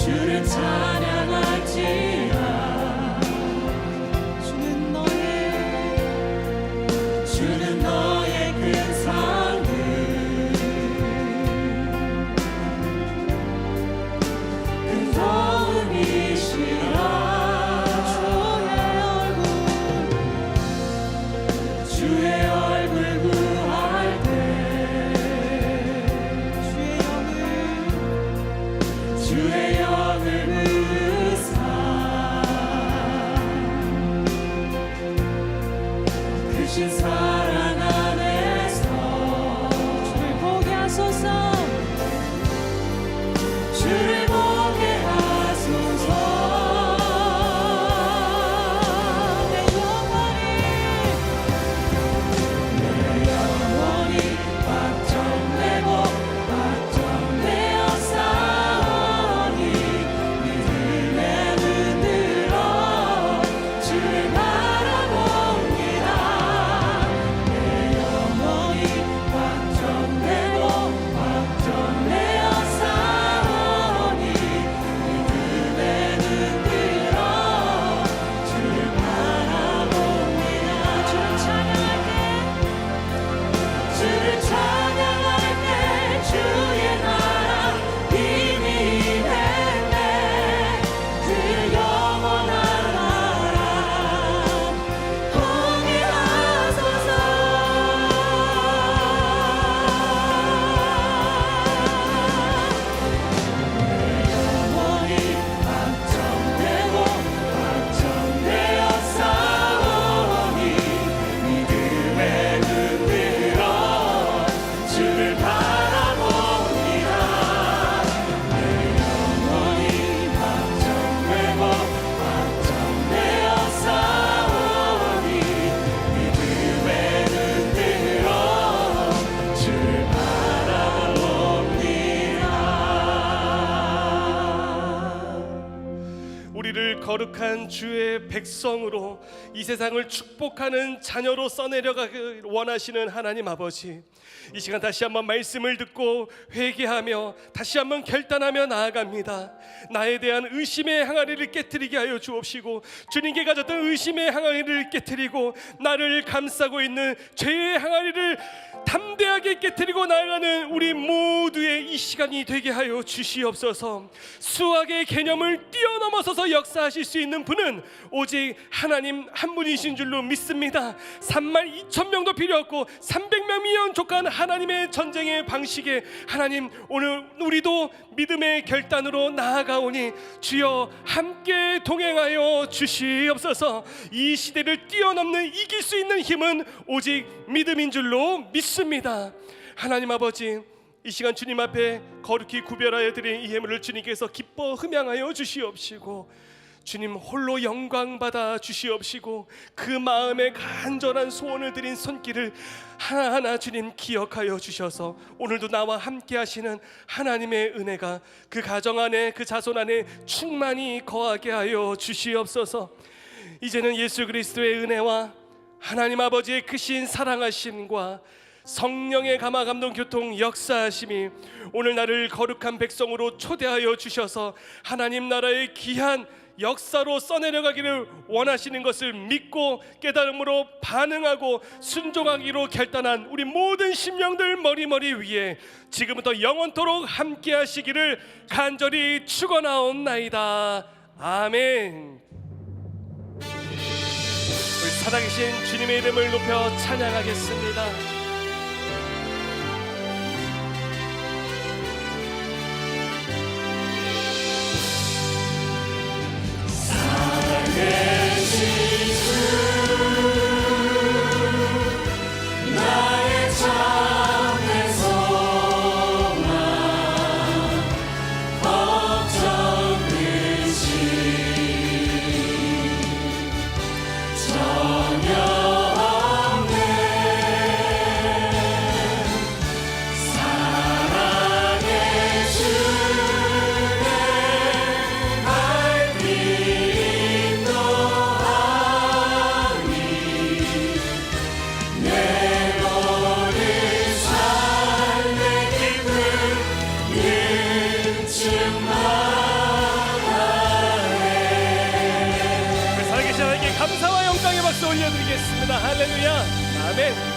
주를 찬양할지라. 주는 너의 큰 상을 큰 도움이시라. 주의 얼굴 구할 때 주의 영을 부사 크신 사랑 안에서 주를 보게 하소서. 주를 보게 하소서. 내 영혼이 확정되고 확정되어 싸우니 믿음에 붙들어 주를 바라봅니다. 내 영혼이 확정되고 확정되어 싸우니 믿음에 붙들어 주를 바라봅니다. 주를 찬양할 때 주의 나라 힘이 되네. 그 영원한 나라 보게 하소서. 영원히 확정되고 확정되어 싸우니 믿음에 붙들어 주를 바라봅니다. 내 영혼이 확정되고 확정되어 싸우니 믿음에 붙들어 주를 바라봅니다. 우리를 거룩한 주의 백성으로 이 세상을 축복하는 자녀로 써내려가길 원하시는 하나님 아버지, 이 시간 다시 한번 말씀을 듣고 회개하며 다시 한번 결단하며 나아갑니다. 나에 대한 의심의 항아리를 깨트리게 하여 주옵시고, 주님께 가졌던 의심의 항아리를 깨트리고 나를 감싸고 있는 죄의 항아리를 담대하게 하나님께 깨뜨리고 나아가는 우리 모두의 이 시간이 되게 하여 주시옵소서. 수학의 개념을 뛰어넘어서서 역사하실 수 있는 분은 오직 하나님 한 분이신 줄로 믿습니다. 32,000명도 필요 없고 300명이면 족한 하나님의 전쟁의 방식에 하나님, 오늘 우리도 믿음의 결단으로 나아가오니 주여 함께 동행하여 주시옵소서. 이 시대를 뛰어넘는 이길 수 있는 힘은 오직 믿음인 줄로 믿습니다. 하나님 아버지, 이 시간 주님 앞에 거룩히 구별하여 드린 이 예물을 주님께서 기뻐 흠양하여 주시옵시고 주님 홀로 영광 받아 주시옵시고 그 마음에 간절한 소원을 드린 손길을 하나하나 주님 기억하여 주셔서 오늘도 나와 함께 하시는 하나님의 은혜가 그 가정 안에, 그 자손 안에 충만히 거하게 하여 주시옵소서. 이제는 예수 그리스도의 은혜와 하나님 아버지의 크신 사랑하심과 성령의 감화 감동 교통 역사하심이 오늘 나를 거룩한 백성으로 초대하여 주셔서 하나님 나라의 귀한 역사로 써내려가기를 원하시는 것을 믿고 깨달음으로 반응하고 순종하기로 결단한 우리 모든 심령들 머리머리 위에 지금부터 영원토록 함께 하시기를 간절히 축원하옵나이다. 아멘. 우리 살아계신 주님의 이름을 높여 찬양하겠습니다. 나의 참된 소망 걱정 근심 전혀 없네. 사랑의 주내 발빛 인도하니 내 모든 삶의 기쁨 능충만하네. 살아계신 하나님께 감사와 영광의 박수 올려드리겠습니다. 할렐루야. 아멘.